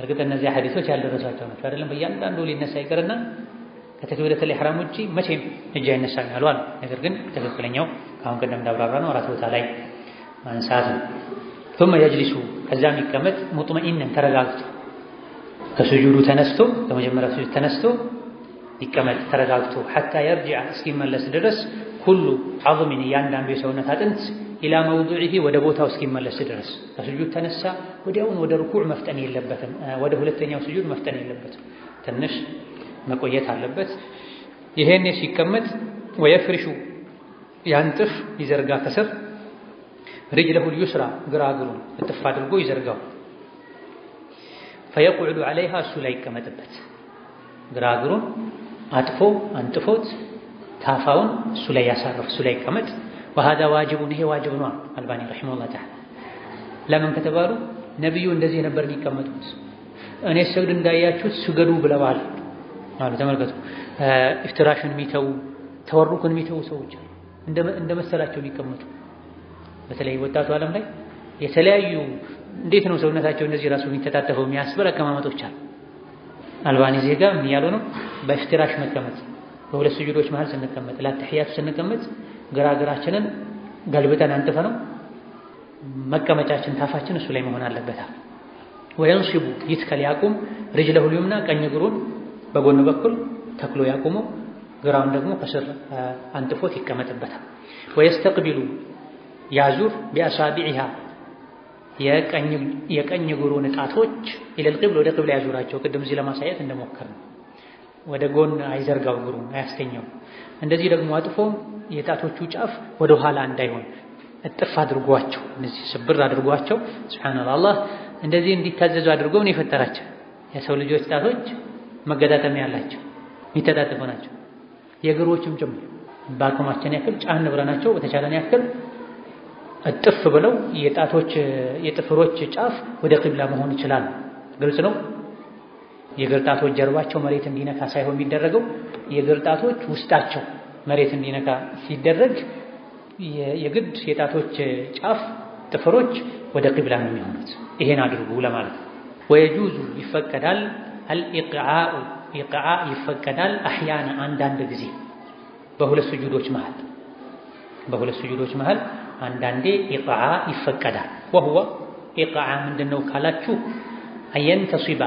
እርግጥ እነዚህ ሐዲሶች ያልደረሳቸው ናቸው አይደለም። በእያንዳንዱ ሊነሳ ይቀርና ከተክቢረተል ኢሕራም ውጪ መቼም እጅ አይነሳም ያሉ አሉ። ነገር ግን ትክክለኛው ከአሁን ቀደም እንዳብራራ ነው 4 ቦታ ላይ ማንሳት ነው። ثم يجلس ከዛም ይቀመጥ ሙጥመኢነን ተረጋግቶ ከስጁዱ ተነስቶ ከመጀመሪያው ስጁድ ተነስቶ ይቀመጥ ተረጋግቶ حتى يرجع እስኪመለስ ድረስ ኩሉ ዐظምን እያንዳንዱ የሰውነት አጥንት ኢላ መውዱዒሂ ወደ ቦታው እስኪመለስ ድረስ። ከስጁድ ተነሳ ወዲያውኑ ወደ ሩኩዕ መፍጠን የለበትም፣ ወደ ሁለተኛው ስጁድ መፍጠን የለበትም፣ ትንሽ መቆየት አለበት። ይሄኔ ሲቀመጥ ወየፍርሹ ያንጥፍ ይዘርጋ ከስር رجله اليسرى ግራ እግሩን እጥፍ አድርጎ ይዘርጋው። فيقعد عليها እሱ ላይ ይቀመጥበት። ግራ እግሩን አጥፎ አንጥፎት ታፋውን እሱ ላይ ያሳርፍ፣ እሱ ላይ ይቀመጥ። وهذا واجب ይሄ ዋጅብ ነው አልባኒ ረሂመሁላህ ተዓላ። ለምን ከተባሉ ነብዩ እንደዚህ ነበር የሚቀመጡት። እኔ ሰግድ እንዳያችሁት ስገዱ ብለዋል ማለት ተመልከቱ። ኢፍትራሽን የሚተው ተወሩክን የሚተው ሰዎች እንደመሰላቸው የሚቀመጡ በተለይ ወጣቱ ዓለም ላይ የተለያዩ እንዴት ነው ሰውነታቸው እንደዚህ ራሱ የሚተጣጠፈው የሚያስበር አቀማመጦች አሉ። አልባኒ ዜጋ ምን ያሉ ነው? በኢፍትራሽ መቀመጥ፣ በሁለት ስጁዶች መሃል ስንቀመጥ፣ ለተህያቱ ስንቀመጥ ግራ እግራችንን ገልብጠን አንጥፈ ነው መቀመጫችን ታፋችን እሱ ላይ መሆን አለበት። ወየንሽቡ ይትከል ያቁም رجله اليمنى ቀኝ እግሩን በጎን በኩል ተክሎ ያቁመው፣ ግራውን ደግሞ ከስር አንጥፎት ይቀመጥበታል። ወየስተቅቢሉ ያዙር ቢአሳቢዒሃ የቀኝ እግሩን ጣቶች ኢለል ቂብል ወደ ቂብል ያዙራቸው። ቅድም እዚህ ለማሳየት እንደሞከርነው ወደ ጎን አይዘርጋው፣ እግሩን አያስተኛው። እንደዚህ ደግሞ አጥፎ የጣቶቹ ጫፍ ወደ ኋላ እንዳይሆን እጥፍ አድርጓቸው፣ እንደዚህ ስብር አድርጓቸው። ሱብሃንአላህ አላህ እንደዚህ እንዲታዘዙ አድርገው ነው የፈጠራቸው። የሰው ልጆች ጣቶች መገጣጠሚያ ያላቸው የሚተጣጠፉ ናቸው። የእግሮችም ጭምር በአቅማችን ያክል ጫን ብለናቸው በተቻለን ያክል እጥፍ ብለው የጣቶች የጥፍሮች ጫፍ ወደ ቂብላ መሆን ይችላል። ግልጽ ነው። የእግር ጣቶች ጀርባቸው መሬት እንዲነካ ሳይሆን የሚደረገው የእግር ጣቶች ውስጣቸው መሬት እንዲነካ ሲደረግ የግድ የጣቶች ጫፍ ጥፍሮች ወደ ቂብላ ነው የሚሆኑት። ይሄን አድርጉ ለማለት ነው።
ወየጁዙ ይፈቀዳል አልኢቅዓኡ ኢቅዓ ይፈቀዳል አሕያና አንዳንድ ጊዜ በሁለት ስጁዶች መሃል አንዳንዴ ኢቅዓ ይፈቀዳል። ወሁወ ኢቅዓ ምንድነው ካላችሁ አየንተሲባ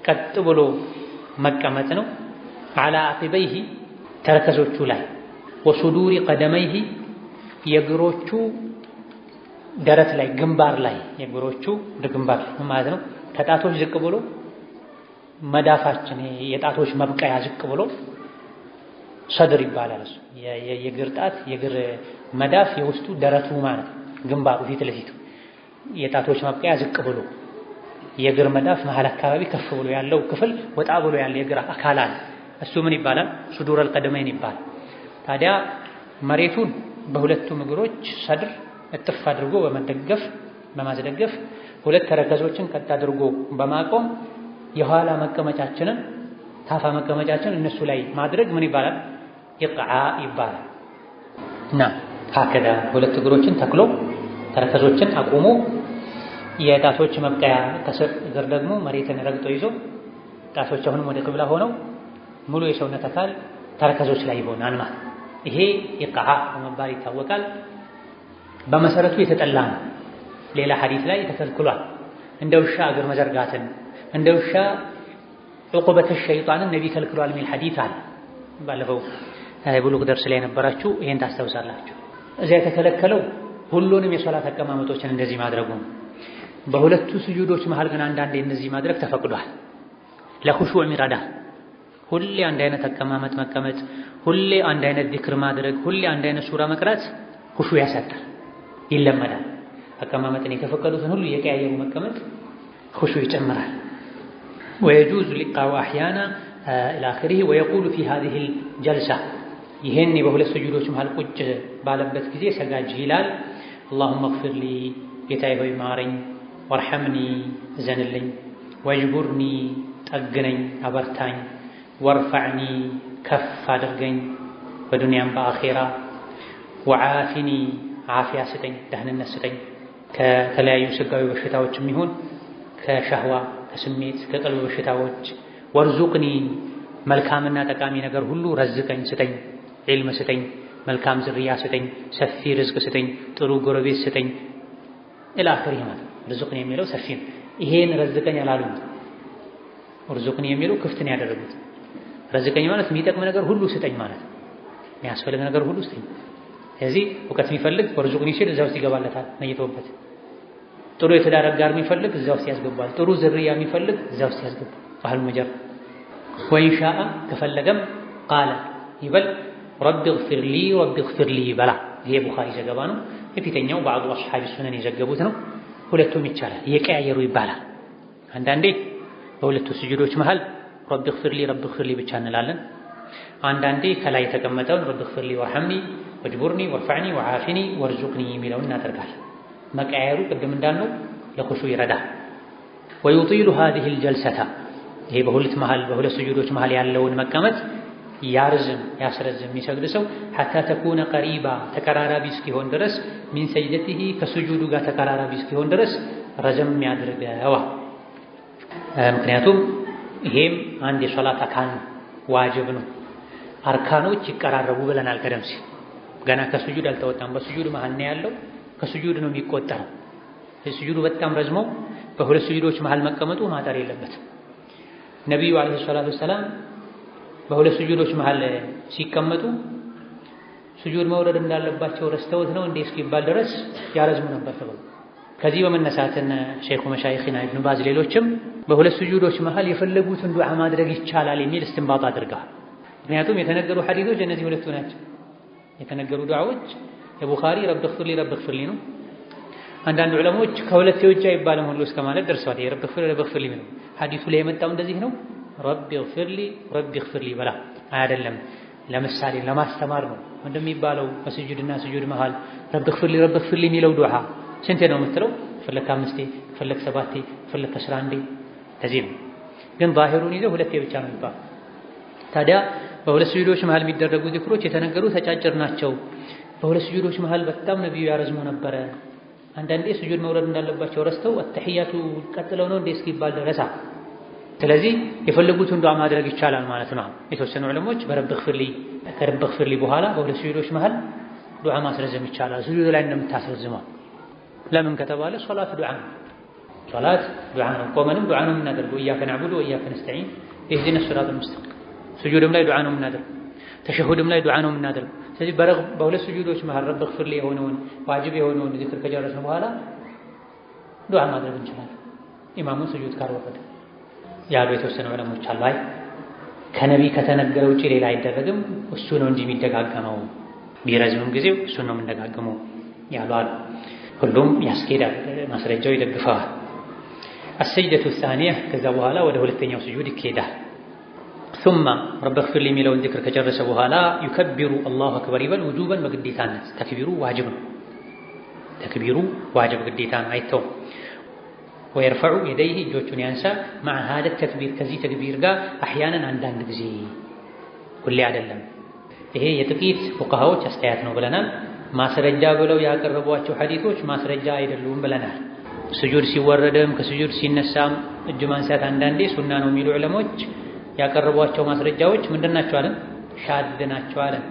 ቀጥ ብሎ መቀመጥ ነው። ዐላ አቂበይሂ ተረከዞቹ ላይ ወሱዱሪ ቀደመይሂ የእግሮቹ ደረት ላይ ግንባር ላይ የእግሮቹ ግንባር ላይ ማለት ነው። ከጣቶች ዝቅ ብሎ መዳፋችን የጣቶች መብቀያ ዝቅ ብሎ ሰድር ይባላል። እሱ የእግር ጣት የእግር መዳፍ የውስጡ ደረቱ ማለት ግንባሩ ፊት ለፊቱ የጣቶች መብቀያ ዝቅ ብሎ የእግር መዳፍ መሃል አካባቢ ከፍ ብሎ ያለው ክፍል ወጣ ብሎ ያለ የእግር አካል አለ። እሱ ምን ይባላል? ሱዱረል ቀደመይን ይባላል። ታዲያ መሬቱን በሁለቱም እግሮች ሰድር እጥፍ አድርጎ በማስደገፍ ሁለት ተረከዞችን ቀጥ አድርጎ በማቆም የኋላ መቀመጫችንን ታፋ መቀመጫችን እነሱ ላይ ማድረግ ምን ይባላል? ኢቅዓ ይባላል። እና ሀከዳ ሁለት እግሮችን ተክሎ ተረከዞችን አቁሞ የጣቶች መብቀያ ከስር እግር ደግሞ መሬትን ረግጦ ይዞ ጣቶች አሁንም ወደ ቅብላ ሆነው ሙሉ የሰውነት አካል ተረከዞች ላይ ይሆናል ማለት ይሄ ኢቅዓ በመባል ይታወቃል። በመሰረቱ የተጠላ ነው። ሌላ ሐዲስ ላይ ተከልክሏል። እንደ ውሻ እግር መዘርጋትን እንደ ውሻ ዑቁበተ ሸይጣንን ነቢ ከልክሏል የሚል ሐዲስ አለ። ባለፈው ብሉግ ደርስ ላይ የነበራችሁ ይሄን ታስታውሳላችሁ። እዚያ የተከለከለው ሁሉንም የሶላት አቀማመጦችን እንደዚህ ማድረጉ ነው። በሁለቱ ስጁዶች መሃል ግን አንዳንዴ እንደዚህ ማድረግ ተፈቅዷል። ለኹሹዕ የሚረዳ ሁሌ አንድ አይነት አቀማመጥ መቀመጥ፣ ሁሌ አንድ አይነት ዚክር ማድረግ፣ ሁሌ አንድ አይነት ሱራ መቅራት ኹሹዕ ያሳጣል፣ ይለመዳል። አቀማመጥን የተፈቀዱትን ሁሉ የቀያየሩ መቀመጥ ኹሹዕ ይጨምራል። ወየጁዙ ሊቃው አሕያና ኢላ አኺሪህ ወየቁሉ ፊ ሃዚሂል ጀልሳ ይሄን በሁለት ስጁዶች መሃል ቁጭ ባለበት ጊዜ ሰጋጅ ይላል አላሁመ እግፊር ሊ ጌታዬ ሆይ ማረኝ፣ ወርሐምኒ እዘንልኝ፣ ወጅቡርኒ ጠግነኝ አበርታኝ፣ ወርፈዕኒ ከፍ አድርገኝ በዱንያም በአኼራ፣ ወዓፊኒ ዓፊያ ስጠኝ ደህንነት ስጠኝ ከተለያዩ ስጋዊ በሽታዎችም ይሁን ከሸህዋ ከስሜት ከቀልብ በሽታዎች፣ ወርዙቅኒ መልካምና ጠቃሚ ነገር ሁሉ ረዝቀኝ ስጠኝ፣ ዒልም ስጠኝ፣ መልካም ዝርያ ስጠኝ፣ ሰፊ ርዝቅ ስጠኝ፣ ጥሩ ጎረቤት ስጠኝ ኢላ አኺሪህ ማለት ርዝቅኒ የሚለው ሰፊ ነው። ይሄን ረዝቀኝ አላሉም። ርዝቅኒ የሚለው ክፍት ነው ያደረጉት። ረዝቀኝ ማለት የሚጠቅም ነገር ሁሉ ስጠኝ ማለት የሚያስፈልግ ነገር ሁሉ ስጠኝ። ስለዚህ እውቀት የሚፈልግ ወርዙቅኒ ሲል እዛ ውስጥ ይገባለታል ነይተውበት። ጥሩ የትዳር አጋር የሚፈልግ እዛ ውስጥ ያስገባል። ጥሩ ዝርያ የሚፈልግ እዛ ውስጥ ያስገባል። ባህል መጀር ወኢንሻአ ከፈለገም ቃለ ይበል ረቢ እግፊር ሊ በላ። ይሄ ቡኻሪ ዘገባ ነው። የፊተኛው ባዕዱ አስሓቢ ሱነን የዘገቡት ነው። ሁለቱም ይቻላል፣ እየቀያየሩ ይባላል። አንዳንዴ በሁለቱ ስጁዶች መሃል ረቢ እግፊር ሊ ብቻ እንላለን። አንዳንዴ ከላይ የተቀመጠውን ረቢ እግፊር ሊ ወርሐምኒ ወጅቡርኒ ወርፈዕኒ ወዓፊኒ ወርዙቅኒ የሚለውን እናደርጋለን። መቀያየሩ ቅድም እንዳልነው ለኹሹዕ ይረዳል። ወዩጢሉ ሃዚሂል ጀልሰተ ይሄ በሁለት ስጁዶች መሃል ያለውን መቀመጥ ያስረዝም የሚሰግድ ሰው ሐታ ተኩነ ቀሪባ ተቀራራቢ እስኪሆን ድረስ ሚን ሰጅደቲሂ ከስጁዱ ጋር ተቀራራቢ እስኪሆን ድረስ ረዘም ያድርገዋ። ምክንያቱም ይሄም አንድ የሶላት አካል ነው፣ ዋጅብ ነው። አርካኖች ይቀራረቡ ብለናል ቀደም ሲል። ገና ከስጁድ አልተወጣም። በስጁድ መሃል ነው ያለው፣ ከስጁድ ነው የሚቆጠረው። ስጁዱ በጣም ረዝሞ በሁለት ስጁዶች መሃል መቀመጡ ማጠር የለበትም። ነቢዩ ዓለይሂ ሰላቱ ወሰላም በሁለት ስጁዶች መሃል ሲቀመጡ ስጁድ መውረድ እንዳለባቸው ረስተውት ነው እንዴ እስኪባል ድረስ ያረዝሙ ነበር ተብሎ ከዚህ በመነሳትና ሼኹ መሻይኽና ኢብኑ ባዝ ሌሎችም በሁለት ስጁዶች መሃል የፈለጉትን ዱዓ ማድረግ ይቻላል የሚል እስትንባጥ አድርገዋል። ምክንያቱም የተነገሩ ሐዲሶች እነዚህ ሁለቱ ናቸው። የተነገሩ ዱዓዎች የቡኻሪ ረቢ እግፊር ሊ ነው። አንዳንድ ዑለሞች ከሁለት የውጭ አይባልም ሁሉ እስከ ማለት ደርሰዋል። የረቢ እግፊር ሊ ነው ሐዲሱ ላይ የመጣው እንደዚህ ነው። ረቢ እግፊር ሊ በላ አይደለም። ለምሳሌ ለማስተማር ነው እንደሚባለው በስጁድና ስጁድ መሃል ረቢ እግፊር ሊ የሚለው ዱዓ ስንቴ ነው የምትለው? ፈለክ 5 ፈለክ 7 ፈለክ 11 ለዚህ ነው። ግን ዛሂሩን ይዘው ሁለቴ ብቻ ነው የሚባለው። ታዲያ በሁለት ስጁዶች መሃል የሚደረጉ ዚክሮች የተነገሩ ተጫጭር ናቸው። በሁለት ስጁዶች መሃል በጣም ነብዩ ያረዝሙ ነበረ አንዳንዴ ስጁድ መውረድ እንዳለባቸው ረስተው አተህያቱ ቀጥለው ነው እንደ እስኪባል ድረስ። ስለዚህ የፈለጉትን ዱዓ ማድረግ ይቻላል ማለት ነው። የተወሰኑ ዑለሞች በረብ ግፍርሊ በኋላ በሁለት ስጁዶች መሃል ዱዓ ማስረዘም ይቻላል፣ ስጁድ ላይ እንደምታስረዝመው። ለምን ከተባለ ሶላት ዱዓ ነው። ሶላት ዱዓ ነው። ቆመንም ዱዓ ነው የምናደርገው። ኢያከ ነዕቡዱ ወኢያከ ነስተዒን ኢህዲነ ሲራጠል ሙስተቂም። ስጁድም ላይ ዱዓ ነው የምናደርገው፣ ተሸሁድም ላይ ዱዓ ነው የምናደርገው። ስለዚህ በሁለት ስጁዶች መሃል ረብ ግፍርሊ የሆነውን ዋጅብ የሆነውን ዚክር ከጨረስን በኋላ ዱዓ ማድረግ እንችላለን፣ ኢማሙን ስጁድ ካልወረደ ያሉ የተወሰኑ ዑለሞች አሉ። አይ ከነቢ ከተነገረ ውጪ ሌላ አይደረግም፣ እሱ ነው እንጂ የሚደጋገመው፣ ቢረዝምም ጊዜው እሱ ነው የምንደጋገመው ያሉ አሉ። ሁሉም ያስኬዳል፣ ማስረጃው ይደግፈዋል። السجدة الثانية ከዛ በኋላ ወደ ሁለተኛው ስጁድ ይኬዳል። ثم رب اغفر لي የሚለውን ዚክር ከጨረሰ በኋላ يكبر الله أكبر ይበል ውጁበን በግዴታነት። ተክቢሩ ዋጅብ ነው። ተክቢሩ ዋጅብ ግዴታ ነው፣ አይተውም። ويرفع يديه እጆቹን ያንሳ مع هذا التكبير ከዚህ ተክቢር ጋር أحيانا አንዳንድ ጊዜ፣ ሁሌ አይደለም። ይሄ የጥቂት ፉቃሃዎች አስተያየት ነው ብለናል። ማስረጃ ብለው ያቀረቧቸው ሐዲሶች ማስረጃ አይደሉም ብለናል። ስጁድ ሲወረድም ከስጁድ ሲነሳም እጅ ማንሳት አንዳንዴ ሱና ነው የሚሉ ዑለሞች ያቀረቧቸው ማስረጃዎች ምንድናቸው አለን? ሻድ ናቸው አለን።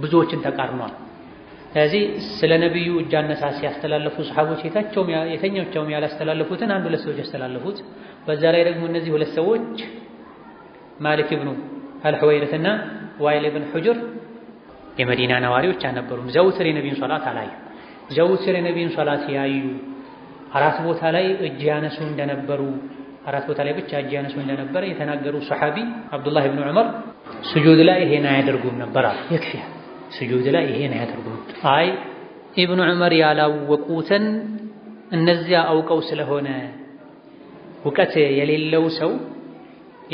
ብዙዎችን ተቃርኗል። ስለዚህ ስለ ነብዩ እጅ አነሳስ ያስተላለፉ ሰሃቦች የተኛቸውም ያላስተላለፉትን አንድ ሁለት ሰዎች ያስተላለፉት። በዛ ላይ ደግሞ እነዚህ ሁለት ሰዎች ማሊክ ኢብኑ አልሁወይረትና ዋይል ኢብኑ ሁጅር የመዲና ነዋሪዎች አልነበሩም። ዘውትር የነቢዩን ሶላት አላዩ። ዘውትር የነቢዩን ሶላት ያዩ አራት ቦታ ላይ እጅ ያነሱ እንደነበሩ፣ አራት ቦታ ላይ ብቻ እጅ ያነሱ እንደነበረ የተናገሩ ሰሐቢ አብዱላህ ኢብኑ ዑመር ስጁድ ላይ ይሄን አያደርጉም ነበር። ይክፊያ ስጁድ ላይ ይሄን አያደርጉም። አይ ኢብኑ ዑመር ያላወቁትን እነዚያ አውቀው ስለሆነ እውቀት የሌለው ሰው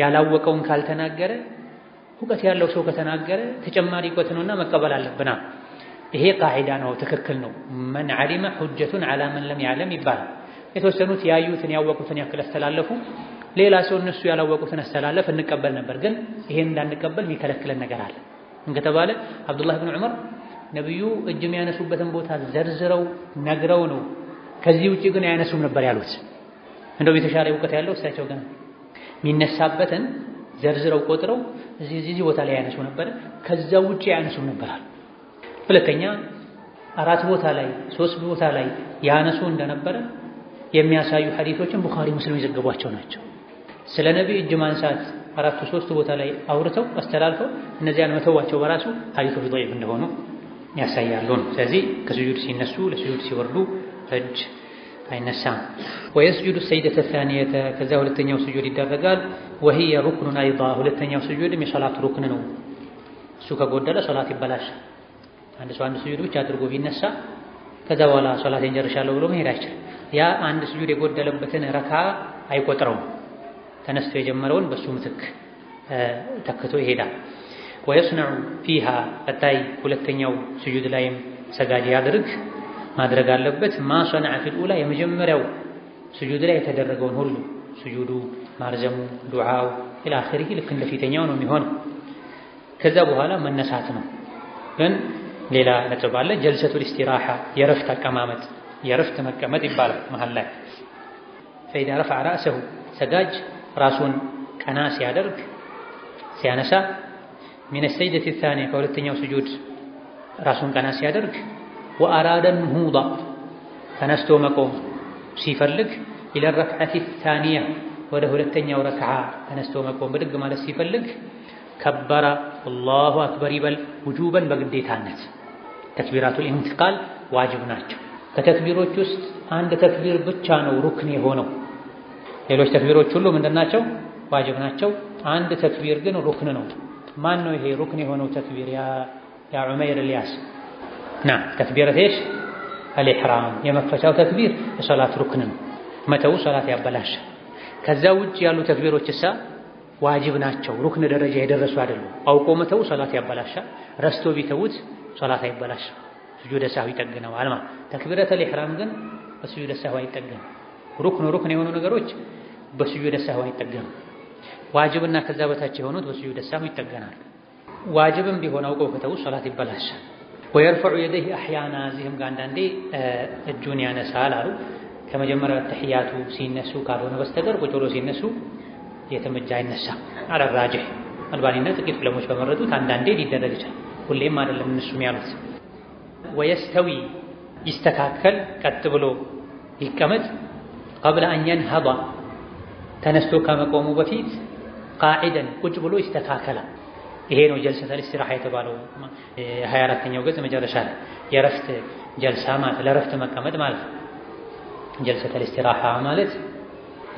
ያላወቀውን ካልተናገረ እውቀት ያለው ሰው ከተናገረ ተጨማሪ እውቀት ነውና መቀበል አለብና ይሄ ቃዒዳ ነው፣ ትክክል ነው። መን ዓሊመ ሁጀቱን ዐላ መን ለም ያዕለም ይባላል። የተወሰኑት ያዩትን ያወቁትን ያክል አስተላለፉ፣ ሌላ ሰው እነሱ ያላወቁትን አስተላለፍ እንቀበል ነበር። ግን ይሄን እንዳንቀበል የሚከለክለን ነገር አለ። እንከተባለ አብዱላህ ኢብኑ ዑመር ነብዩ እጅ የሚያነሱበትን ቦታ ዘርዝረው ነግረው ነው ከዚህ ውጪ ግን አያነሱም ነበር ያሉት። እንደው የተሻለ እውቀት ያለው እሳቸው ግን የሚነሳበትን ዘርዝረው ቆጥረው እዚህ ቦታ ላይ ያነሱ ነበር፣ ከዛ ውጪ አያነሱም ነበር። ሁለተኛ አራት ቦታ ላይ ሶስት ቦታ ላይ ያነሱ እንደነበረ የሚያሳዩ ሐዲሶችን ቡኻሪ ሙስሊም የዘገቧቸው ናቸው። ስለ ነብዩ እጅ ማንሳት አራቱ ሶስት ቦታ ላይ አውርተው አስተላልፈው እነዚያን መተዋቸው በራሱ ሐዲሶች ضعيف እንደሆኑ ያሳያሉ። ስለዚህ ከስጁድ ሲነሱ ለስጁድ ሲወርዱ እጅ አይነሳም። ወየስጁዱ ሰይደተ الثانية ከዛ ሁለተኛው ስጁድ ይደረጋል። وهي ركن ايضا ሁለተኛው ስጁድም የሶላት ሩክን ነው። እሱ ከጎደለ ሶላት ይበላሻል። አንድ ሰው አንድ ስጁድ ብቻ አድርጎ ቢነሳ ከዛ በኋላ ሶላቴን ጨርሻለሁ ብሎ መሄድ አይችልም። ያ አንድ ስጁድ የጎደለበትን ረካ አይቆጥረውም። ተነስቶ የጀመረውን በሱ ምትክ ተክቶ ይሄዳል። ወየስነዑ ፊሃ ቀጣይ ሁለተኛው ስጁድ ላይም ሰጋጅ ያድርግ ማድረግ አለበት። ማ ሰነዐ ፊል ኡላ የመጀመሪያው ስጁድ ላይ የተደረገውን ሁሉ ስጁዱ፣ ማርዘሙ፣ ዱዓው ኢላ አኺሪህ ልክ እንደ ፊተኛው ነው የሚሆነው። ከዛ በኋላ መነሳት ነው። ግን ሌላ ነጥብ አለ። ጀልሰቱል ኢስቲራሓ የረፍት አቀማመጥ፣ የረፍት መቀመጥ ይባላል። መሃል ላይ ፈኢዛ ረፈዐ ረእሰሁ ሰጋጅ ራሱን ቀና ሲያደርግ ሲያነሳ ሚነ ሰጅደቲ الثانية ከሁለተኛው ስጁድ ራሱን ቀና ሲያደርግ ወአራደ ንሁዳ ተነስቶ መቆም ሲፈልግ ኢለ ረክዐቲ الثانية ወደ ሁለተኛው ረክዓ ተነስቶ መቆም ብድግ ማለት ሲፈልግ ከበረ አላሁ አክበር ይበል ውጁበን በግዴታነት። ተክቢራቱል ኢንቲቃል ዋጅብ ናቸው። ከተክቢሮች ውስጥ አንድ ተክቢር ብቻ ነው ሩክን የሆነው። ሌሎች ተክቢሮች ሁሉ ምንድናቸው? ዋጅብ ናቸው። አንድ ተክቢር ግን ሩክን ነው። ማን ነው ይሄ ሩክን የሆነው ተክቢር? ያ ዑመይር ኢልያስ ና ተክቢረቴሽ አልኢሕራም የመክፈቻው ተክቢር የሶላት ሩክን ነው። መተው ሶላት ያበላሻል። ከዛ ውጭ ያሉ ተክቢሮች እሳ ዋጅብ ናቸው። ሩክን ደረጃ የደረሱ አይደሉም። አውቆ መተው ሶላት ያበላሻል። ረስቶ ቢተውት ሶላት አይበላሽም። ስጁደ ሰህዊ ይጠገነዋል ማለት። ተክቢረተል ኢሕራም ግን በስጁደ ሰህዊ አይጠገንም። ሩክን የሆኑ ነገሮች በስጁደ ሰህዊ አይጠገኑም። ዋጅብና ከዛ በታች የሆኑት በስጁደ ሰህዊ ይጠገናል። ዋጅብም ቢሆን አውቀው ከተው ሶላት ይበላሻል። ወየርፈዑ የደይህ አሕያና እዚህም ጋር አንዳንዴ እጁን ያነሳል አሉ። ከመጀመሪያው ተሕያቱ ሲነሱ ካልሆነ በስተቀር ቁጭ ብሎ ሲነሱ የትም እጅ አይነሳም። አለ ራጅህ አልባኒና ጥቂት ዕለሞች በመረጡት አንዳንዴ ሊደረግ ይችላል፣ ሁሌም አይደለም እነሱም ያሉት። ወየስተዊ ይስተካከል ቀጥ ብሎ ይቀመጥ ቀብለ አን የንሀዳ ተነስቶ ከመቆሙ በፊት ቃዒደን ቁጭ ብሎ ይስተካከላል። ይሄ ነው ጀልሰተል ኢስቲራሓ የተባለው 24ኛው ገጽ መጨረሻ ላይ የረፍት ጀልሳ ማለት ለረፍት መቀመጥ ማለት ነው። ጀልሰተል ኢስቲራሓ ማለት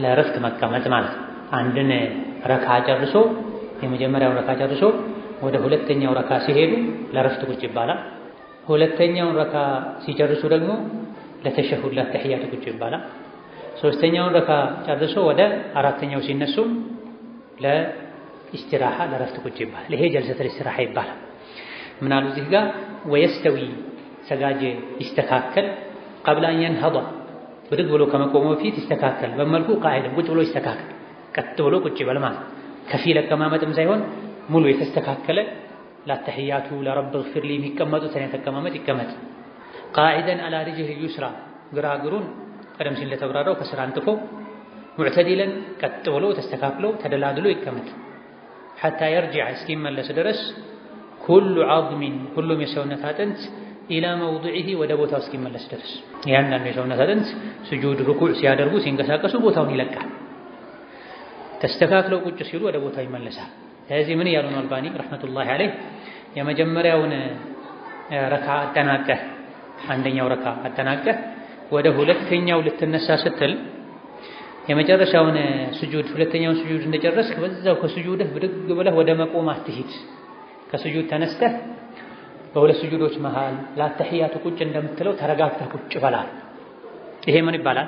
ለረፍት መቀመጥ ማለት አንድን ረካ ጨርሶ የመጀመሪያውን ረካ ጨርሶ ወደ ሁለተኛው ረካ ሲሄዱ ለረፍት ቁጭ ይባላል። ሁለተኛውን ረካ ሲጨርሱ ደግሞ ለተሸሁድ ለተሕያቱ ቁጭ ይባላል። ሶስተኛውን ረካ ጨርሶ ወደ አራተኛው ሲነሱ ለኢስቲራሓ ለረፍት ቁጭ ይባላል። ይሄ ጀልሰተል ኢስቲራሓ ይባላል። ምን አሉ እዚህ ጋር ወየስተዊ ሰጋጅ ይስተካከል ቀብለ አን የንሀዳ ብድግ ብሎ ከመቆሙ በፊት ይስተካከል። በመልኩ ቃዒደን ቁጭ ብሎ ይስተካከል፣ ቀጥ ብሎ ቁጭ ይበል ማለት ከፊል አቀማመጥም ሳይሆን ሙሉ የተስተካከለ ለተሕያቱ ለረብ ግፊር ሊ የሚቀመጡት አይነት አቀማመጥ ይቀመጥ። ቃዒደን አላ ሪጅሊሂል ዩስራ ግራ እግሩን ቀደም ሲል እንደተብራራው ከስራ አንጥፎ ሙዕተዲለን ቀጥ ብሎ ተስተካክሎ ተደላድሎ ይቀመጥ። ሐታ የርጅዕ እስኪመለስ ድረስ ኩሉ ዐዝሚን ሁሉም የሰውነት አጥንት ኢላ መውዲዒሂ ወደ ቦታው እስኪመለስ ድረስ ያንዳንዱ የሰውነት አጥንት ስጁድ ሩኩዕ ሲያደርጉ ሲንቀሳቀሱ ቦታውን ይለቃል። ተስተካክለው ቁጭ ሲሉ ወደ ቦታው ይመለሳል። ስለዚህ ምን እያሉ ነው አልባኒ ረሕመቱላሂ ዐለይህ የመጀመሪያውን ረካ አጠናቀህ አንደኛው ረካ አጠናቀህ ወደ ሁለተኛው ልትነሳ ስትል የመጨረሻውን ስጁድ ሁለተኛውን ስጁድ እንደጨረስክ በዛው ከስጁድህ ብድግ ብለህ ወደ መቆም አትሂድ። ከስጁድ ተነስተህ በሁለት ስጁዶች መሃል ለተሕያቱ ቁጭ እንደምትለው ተረጋግተህ ቁጭ በላል። ይሄ ምን ይባላል?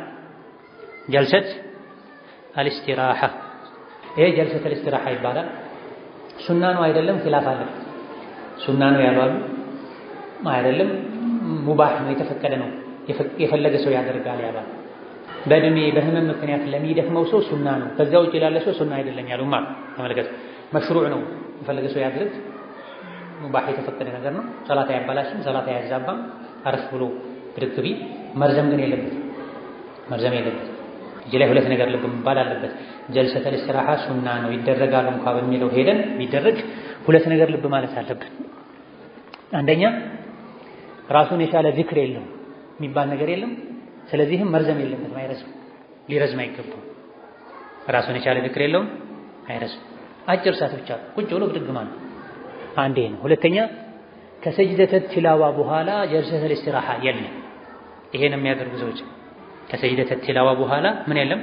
ጀልሰት አልኢስቲራሓ። ይሄ ጀልሰተል ኢስቲራሓ ይባላል። ሱና ነው አይደለም ኺላፍ አለ። ሱና ነው ያሉ አሉ፣ አይደለም ሙባህ ነው የተፈቀደ ነው የፈለገ ሰው ያደርጋል ያባል። በእድሜ በህመም ምክንያት ለሚደክመው ሰው ሱና ነው፣ ከዛ ውጭ ላለ ሰው ሱና አይደለም ያሉ ማለት ተመልከቱ። መሽሩዕ ነው የፈለገ ሰው ያድርግ፣ ሙባህ የተፈቀደ ነገር ነው። ሰላት አያባላሽም፣ ሰላት አያዛባም። አረፍ ብሎ ብድግ ቢል መርዘም ግን የለበትም፣ መርዘም የለበትም። እዚህ ላይ ሁለት ነገር ልብ መባል አለበት። ጀልሰተል ኢስቲራሓ ሱና ነው ይደረጋል እንኳ በሚለው ሄደን ቢደረግ ሁለት ነገር ልብ ማለት አለብን። አንደኛ ራሱን የቻለ ዚክር የለም የሚባል ነገር የለም። ስለዚህም መርዘም የለበትም፣ አይረዝም፣ ሊረዝም አይገባም። ራሱን የቻለ ዚክር የለውም፣ አይረዝም። አጭር ሰዓት ብቻ ቁጭ ብሎ ብድግ ማለት አንዴ ነው። ሁለተኛ ከሰጅደተ ቲላዋ በኋላ ጀልሰተል ኢስቲራሓ የለም። ይሄን የሚያደርጉ ሰዎች ከሰጅደተ ቲላዋ በኋላ ምን የለም?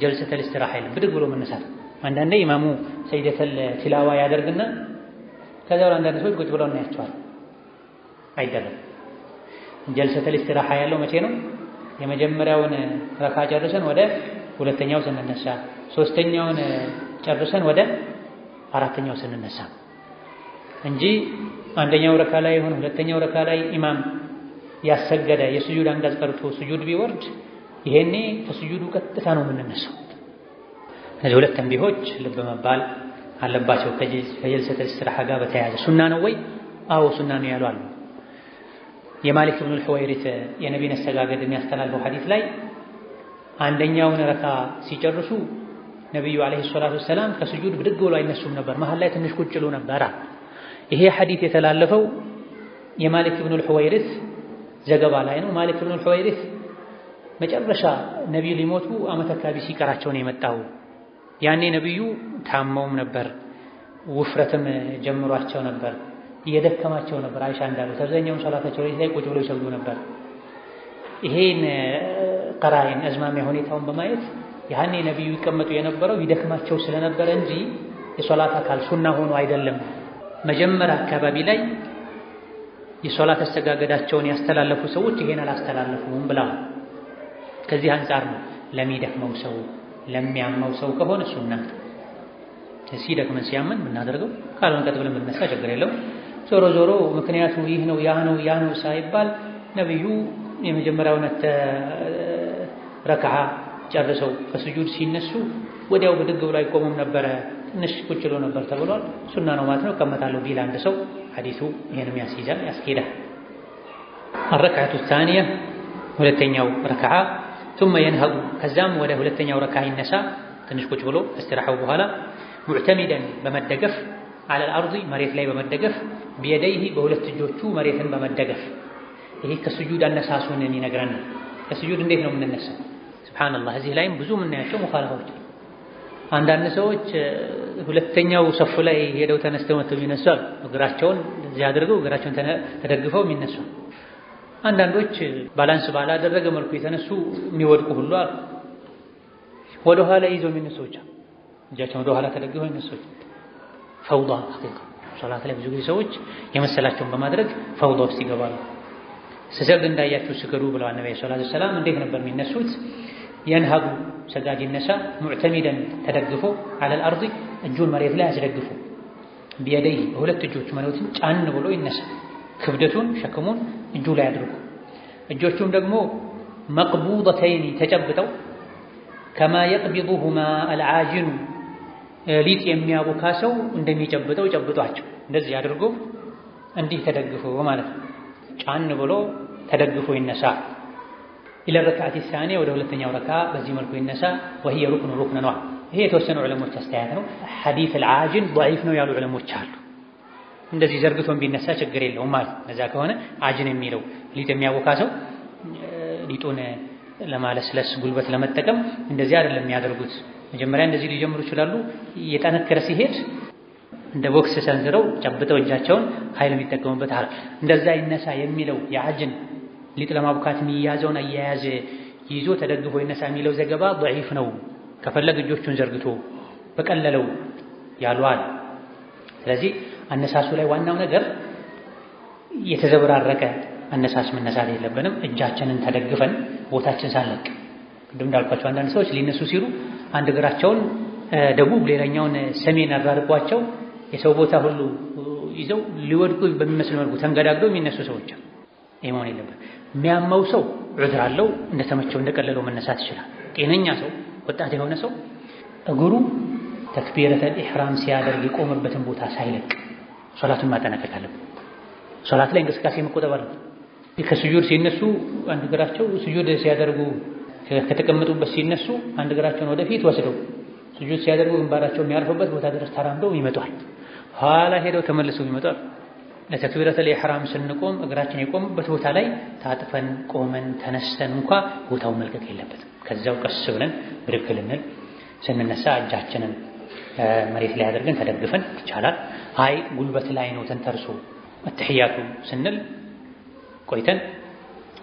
ጀልሰተል ኢስቲራሓ የለም፣ ብድግ ብሎ መነሳት። አንዳንዴ ኢማሙ ሰጅደተል ቲላዋ ያደርግና ከዛ በኋላ አንዳንድ ሰዎች ቁጭ ብለው እናያቸዋል። አይደለም። ጀልሰተል ኢስቲራሓ ያለው መቼ ነው? የመጀመሪያውን ረካ ጨርሰን ወደ ሁለተኛው ስንነሳ፣ ሶስተኛውን ጨርሰን ወደ አራተኛው ስንነሳ እንጂ አንደኛው ረካ ላይ ይሁን ሁለተኛው ረካ ላይ ኢማም ያሰገደ የስጁድ አንቀጽ ቀርቶ ስጁድ ቢወርድ ይሄኔ ከስጁዱ ቀጥታ ነው የምንነሳው። እነዚህ ሁለት ተንቢሆች ልብ መባል አለባቸው። ከጀልሰተል ኢስቲራሓ ጋር በተያያዘ ሱና ነው ወይ? አዎ ሱና ነው ያሉ አሉ። የማሊክ ብኑ አልሑወይሪት የነቢን አስተጋገድ የሚያስተላልፈው ሐዲስ ላይ አንደኛውን ረካ ሲጨርሱ ነቢዩ ዓለይሂ ሰላቱ ወሰላም ከስጁድ ብድግ ብሎ አይነሱም ነበር፣ መሀል ላይ ትንሽ ቁጭ ይሉ ነበር። ይሄ ሐዲስ የተላለፈው የማሊክ ብኑ አልሑወይሪት ዘገባ ላይ ነው። ማሊክ ብኑ አልሑወይሪት መጨረሻ ነቢዩ ሊሞቱ ዓመት አካባቢ ሲቀራቸው ነው የመጣው። ያኔ ነቢዩ ታመውም ነበር፣ ውፍረትም ጀምሯቸው ነበር፣ እየደከማቸው ነበር። አይሻ እንዳሉት አብዛኛውን ሰላታቸው ላይ ቁጭ ብለው ይሰግዱ ነበር። ይሄን ቀራይን አዝማሚያ ሁኔታውን በማየት ያኔ ነቢዩ ይቀመጡ የነበረው ይደክማቸው ስለነበረ እንጂ የሶላት አካል ሱና ሆኖ አይደለም። መጀመሪያ አካባቢ ላይ የሶላት አስተጋገዳቸውን ያስተላለፉ ሰዎች ይሄን አላስተላለፉም ብለዋል። ከዚህ አንጻር ነው ለሚደክመው ሰው ለሚያመው ሰው ከሆነ ሱና ሲደክመን ሲያመን ብናደርገው፣ ካልሆነ ቀጥ ብለን ብንነሳ ችግር የለው። ዞሮ ዞሮ ምክንያቱ ይህ ነው ያ ነው ሳይባል ነብዩ የመጀመሪያውን ረካዓ ጨርሰው ከስጁድ ሲነሱ ወዲያው ብድግ ብሎ አይቆሙም ነበረ፣ ትንሽ ቁጭ ብሎ ነበር ተብሏል። ሱና ነው ማለት ነው። ቀመጣለሁ ቢል አንድ ሰው ሐዲሱ ይሄንም ያስኬዳል። الركعة الثانية ሁለተኛው ረክዓ ثم ينهض ከዛም ወደ ሁለተኛው ረክዓ ይነሳ ትንሽ ቁጭ ብሎ እስትራሐው በኋላ ሙዕተሚደን በመደገፍ على الأرض መሬት ላይ በመደገፍ بيديه በሁለት እጆቹ መሬትን በመደገፍ ይሄ ከስጁድ አነሳሱን የሚነግረን ከስጁድ እንዴት ነው የምንነሳው? ሱብሃንአላህ እዚህ ላይም ብዙ የምናያቸው ሙኻለፋዎች። አንዳንድ ሰዎች ሁለተኛው ሰፍ ላይ ሄደው ተነስተው የሚነሱ አሉ። እግራቸውን እዚህ አድርገው እግራቸውን ተደግፈው የሚነሱ። አንዳንዶች ባላንስ ባላደረገ መልኩ የተነሱ የሚወድቁ ሁሉ አሉ። ወደ ኋላ ይዘው የሚነሱ ብቻ እጃቸውን ወደ ኋላ ተደግፈው የሚነሱ ፈውዳ ሐቂቃ ሶላት ላይ ብዙ ጊዜ ሰዎች የመሰላቸውን በማድረግ ፈውዳ ውስጥ ይገባሉ። ስሰግድ እንዳያችሁ ስገዱ ብለዋል ነብዩ ሰለላሁ ዐለይሂ ወሰለም። እንዴት ነበር የሚነሱት? የንሀዱ ሰጋጅ ይነሳ ሙዕተሚደን ተደግፎ على الأرض እጁን መሬት ላይ አስደግፎ بيديه በሁለት እጆቹ መሬትን ጫን ብሎ ይነሳ። ክብደቱን ሸክሙን እጁ ላይ አድርጎ እጆቹም ደግሞ መቅቡደተይን ተጨብጠው كما يقبضهما العاجن ሊጥ የሚያቦካ ሰው እንደሚጨብጠው ጨብጧቸው እንደዚህ አድርጎ እንዲህ ተደግፎ ማለት ነው። ጫን ብሎ ተደግፎ ይነሳ። ኢለ ረክዓት الثانية ወደ ሁለተኛው ረክዓ በዚህ መልኩ ይነሳ። وهي ركن ነው። ይሄ የተወሰኑ ዑለሞች አስተያየት ነው። ሐዲስ العاجن ضعيف ነው ያሉ ዑለሞች አሉ። እንደዚህ ዘርግቶን ቢነሳ ችግር የለውም ማለት ነው። እዛ ከሆነ አጅን የሚለው ሊጥ የሚያቦካ ሰው ሊጡን ለማለስለስ ጉልበት ለመጠቀም እንደዚህ አይደለም የሚያደርጉት። መጀመሪያ እንደዚህ ሊጀምሩ ይችላሉ። እየጠነከረ ሲሄድ እንደ ቦክስ ሰንዝረው ጨብጠው እጃቸውን ኃይል የሚጠቀሙበት አለ። እንደዛ ይነሳ የሚለው የአጅን ሊጥ ለማቡካት የሚያዘውን አያያዝ ይዞ ተደግፎ ይነሳ የሚለው ዘገባ ضعيف ነው። ከፈለግ እጆቹን ዘርግቶ በቀለለው ያሏል። ስለዚህ አነሳሱ ላይ ዋናው ነገር የተዘበራረቀ አነሳስ መነሳት የለብንም። እጃችንን ተደግፈን ቦታችን ሳንለቅ ቅድም እንዳልኳቸው አንዳንድ ሰዎች ሊነሱ ሲሉ አንድ እግራቸውን ደቡብ ሌላኛውን ሰሜን አራርቋቸው የሰው ቦታ ሁሉ ይዘው ሊወድቁ በሚመስል መልኩ ተንገዳግደው የሚነሱ ሰዎች ይሄ መሆን የለበት። የሚያመው ሰው ዑዝር አለው እንደተመቸው እንደቀለለው መነሳት ይችላል። ጤነኛ ሰው ወጣት የሆነ ሰው እግሩ ተክቢረተል ኢህራም ሲያደርግ የቆመበትን ቦታ ሳይለቅ ሶላቱን ማጠናቀቅ አለበት። ሶላት ላይ እንቅስቃሴ መቆጠብ አለበት። ከስጁድ ሲነሱ አንድ እግራቸው ስጁድ ሲያደርጉ ከተቀመጡበት ሲነሱ አንድ እግራቸውን ወደፊት ወስደው ስጁድ ሲያደርጉ ግንባራቸው የሚያርፉበት ቦታ ድረስ ተራምደው ይመጣል። ኋላ ሄደው ተመልሰው ይመጣል። ለተክቢረተል ኢህራም ስንቆም እግራችን የቆመበት ቦታ ላይ ታጥፈን ቆመን ተነስተን እንኳን ቦታው መልቀቅ የለበትም። ከዛው ቀስ ብለን ብድግ ልንል ስንነሳ እጃችንን መሬት ላይ አድርገን ተደግፈን ይቻላል። አይ ጉልበት ላይ ነው ተንተርሶ አትህያቱ ስንል ቆይተን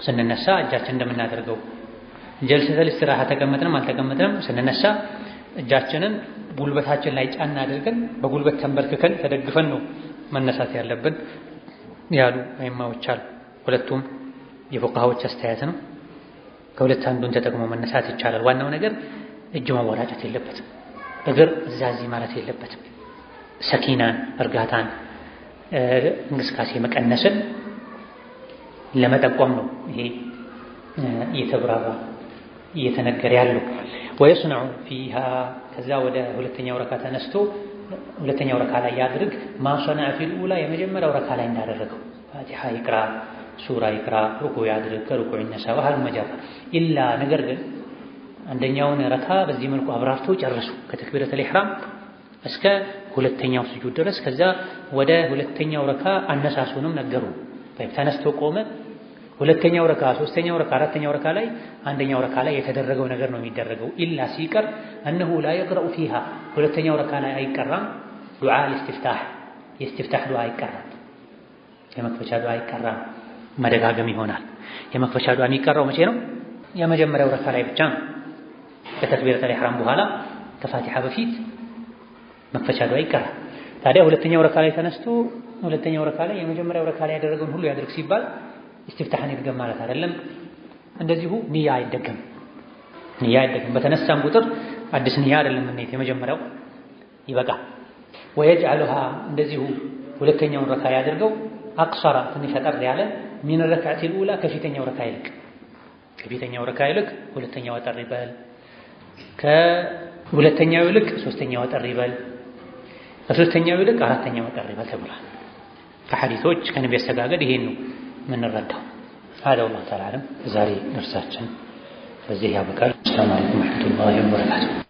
ስንነሳ እጃችን እንደምናደርገው ጀልሰተል ኢስቲራሃ ተቀመጥንም አልተቀመጥንም ስንነሳ እጃችንን ጉልበታችን ላይ ጫና አድርገን በጉልበት ተንበርክከን ተደግፈን ነው መነሳት ያለብን ያሉ አይማዎች አሉ። ሁለቱም የፉቃሃዎች አስተያየት ነው። ከሁለት አንዱን ተጠቅሞ መነሳት ይቻላል። ዋናው ነገር እጅ መወራጨት የለበትም። እግር እዛዚ ማለት የለበትም። ሰኪናን እርጋታን እንቅስቃሴ መቀነስን ለመጠቆም ነው ይሄ እየተብራራ እየተነገረ ያለው። ወይስነዑ ፊሃ ከዛ ወደ ሁለተኛው ረካ ተነስቶ ሁለተኛው ረካ ላይ ያድርግ ማሰና ፊል ኡላ የመጀመሪያው ረካ ላይ እንዳደረገው ፋቲሃ ይቅራ፣ ሱራ ይቅራ፣ ሩኩዕ ያድርግ፣ ከሩኩዕ ይነሳ ወሃል መጀር ኢላ ነገር ግን አንደኛውን ረካ በዚህ መልኩ አብራርተው ጨርሱ ከተክቢረተል ኢህራም እስከ ሁለተኛው ስጁድ ድረስ። ከዛ ወደ ሁለተኛው ረካ አነሳሱንም ነገሩ። ተነስቶ ቆመ። ሁለተኛው ረካ፣ ሶስተኛው ረካ፣ አራተኛው ረካ ላይ አንደኛው ረካ ላይ የተደረገው ነገር ነው የሚደረገው። ኢላ ሲቀር እነሁ ላ የቅረኡ ፊሃ ሁለተኛው ረካ ላይ አይቀራም። ዱዓ ኢስቲፍታህ የኢስቲፍታህ ዱዓ አይቀራም። የመክፈቻ ዱዓ አይቀራም። መደጋገም ይሆናል። የመክፈቻ ዱዓ የሚቀራው መቼ ነው? የመጀመሪያው ረካ ላይ ብቻ ነው። ከተክቢረተል ኢህራም በኋላ ከፋቲሃ በፊት መክፈቻ ዱዓ ይቀራል። ታዲያ ሁለተኛው ረካ ላይ ተነስቶ ሁለተኛው ረካ ላይ የመጀመሪያው ረካ ላይ ያደረገውን ሁሉ ያድርግ ሲባል ኢስቲፍታህን ይድገም ማለት አይደለም። እንደዚሁ ንያ አይደገም። በተነሳም ቁጥር አዲስ ንያ አይደለም እንዴት የመጀመሪያው ይበቃል። ወየጅዐሉሃ እንደዚሁ ሁለተኛውን ረካ ያድርገው አቅሰራ ትንሽ አጠር ያለ ሚን ረክዓቲል ኡላ ከፊተኛው ረካ ይልቅ ሁለተኛው አጠር ይበል። ከሁለተኛው ይልቅ ሶስተኛው አጠር ይበል። ከሶስተኛው ይልቅ አራተኛው አጠር ይበል ተብሏል።
ከሐዲሶች ከነቢ አስተጋገድ ይሄን ነው የምንረዳው። هذا والله تعالى أعلم። ዛሬ ደርሳችን በዚህ ያበቃል። ሰላም አለይኩም ወራህመቱላሂ ወበረካቱሁ።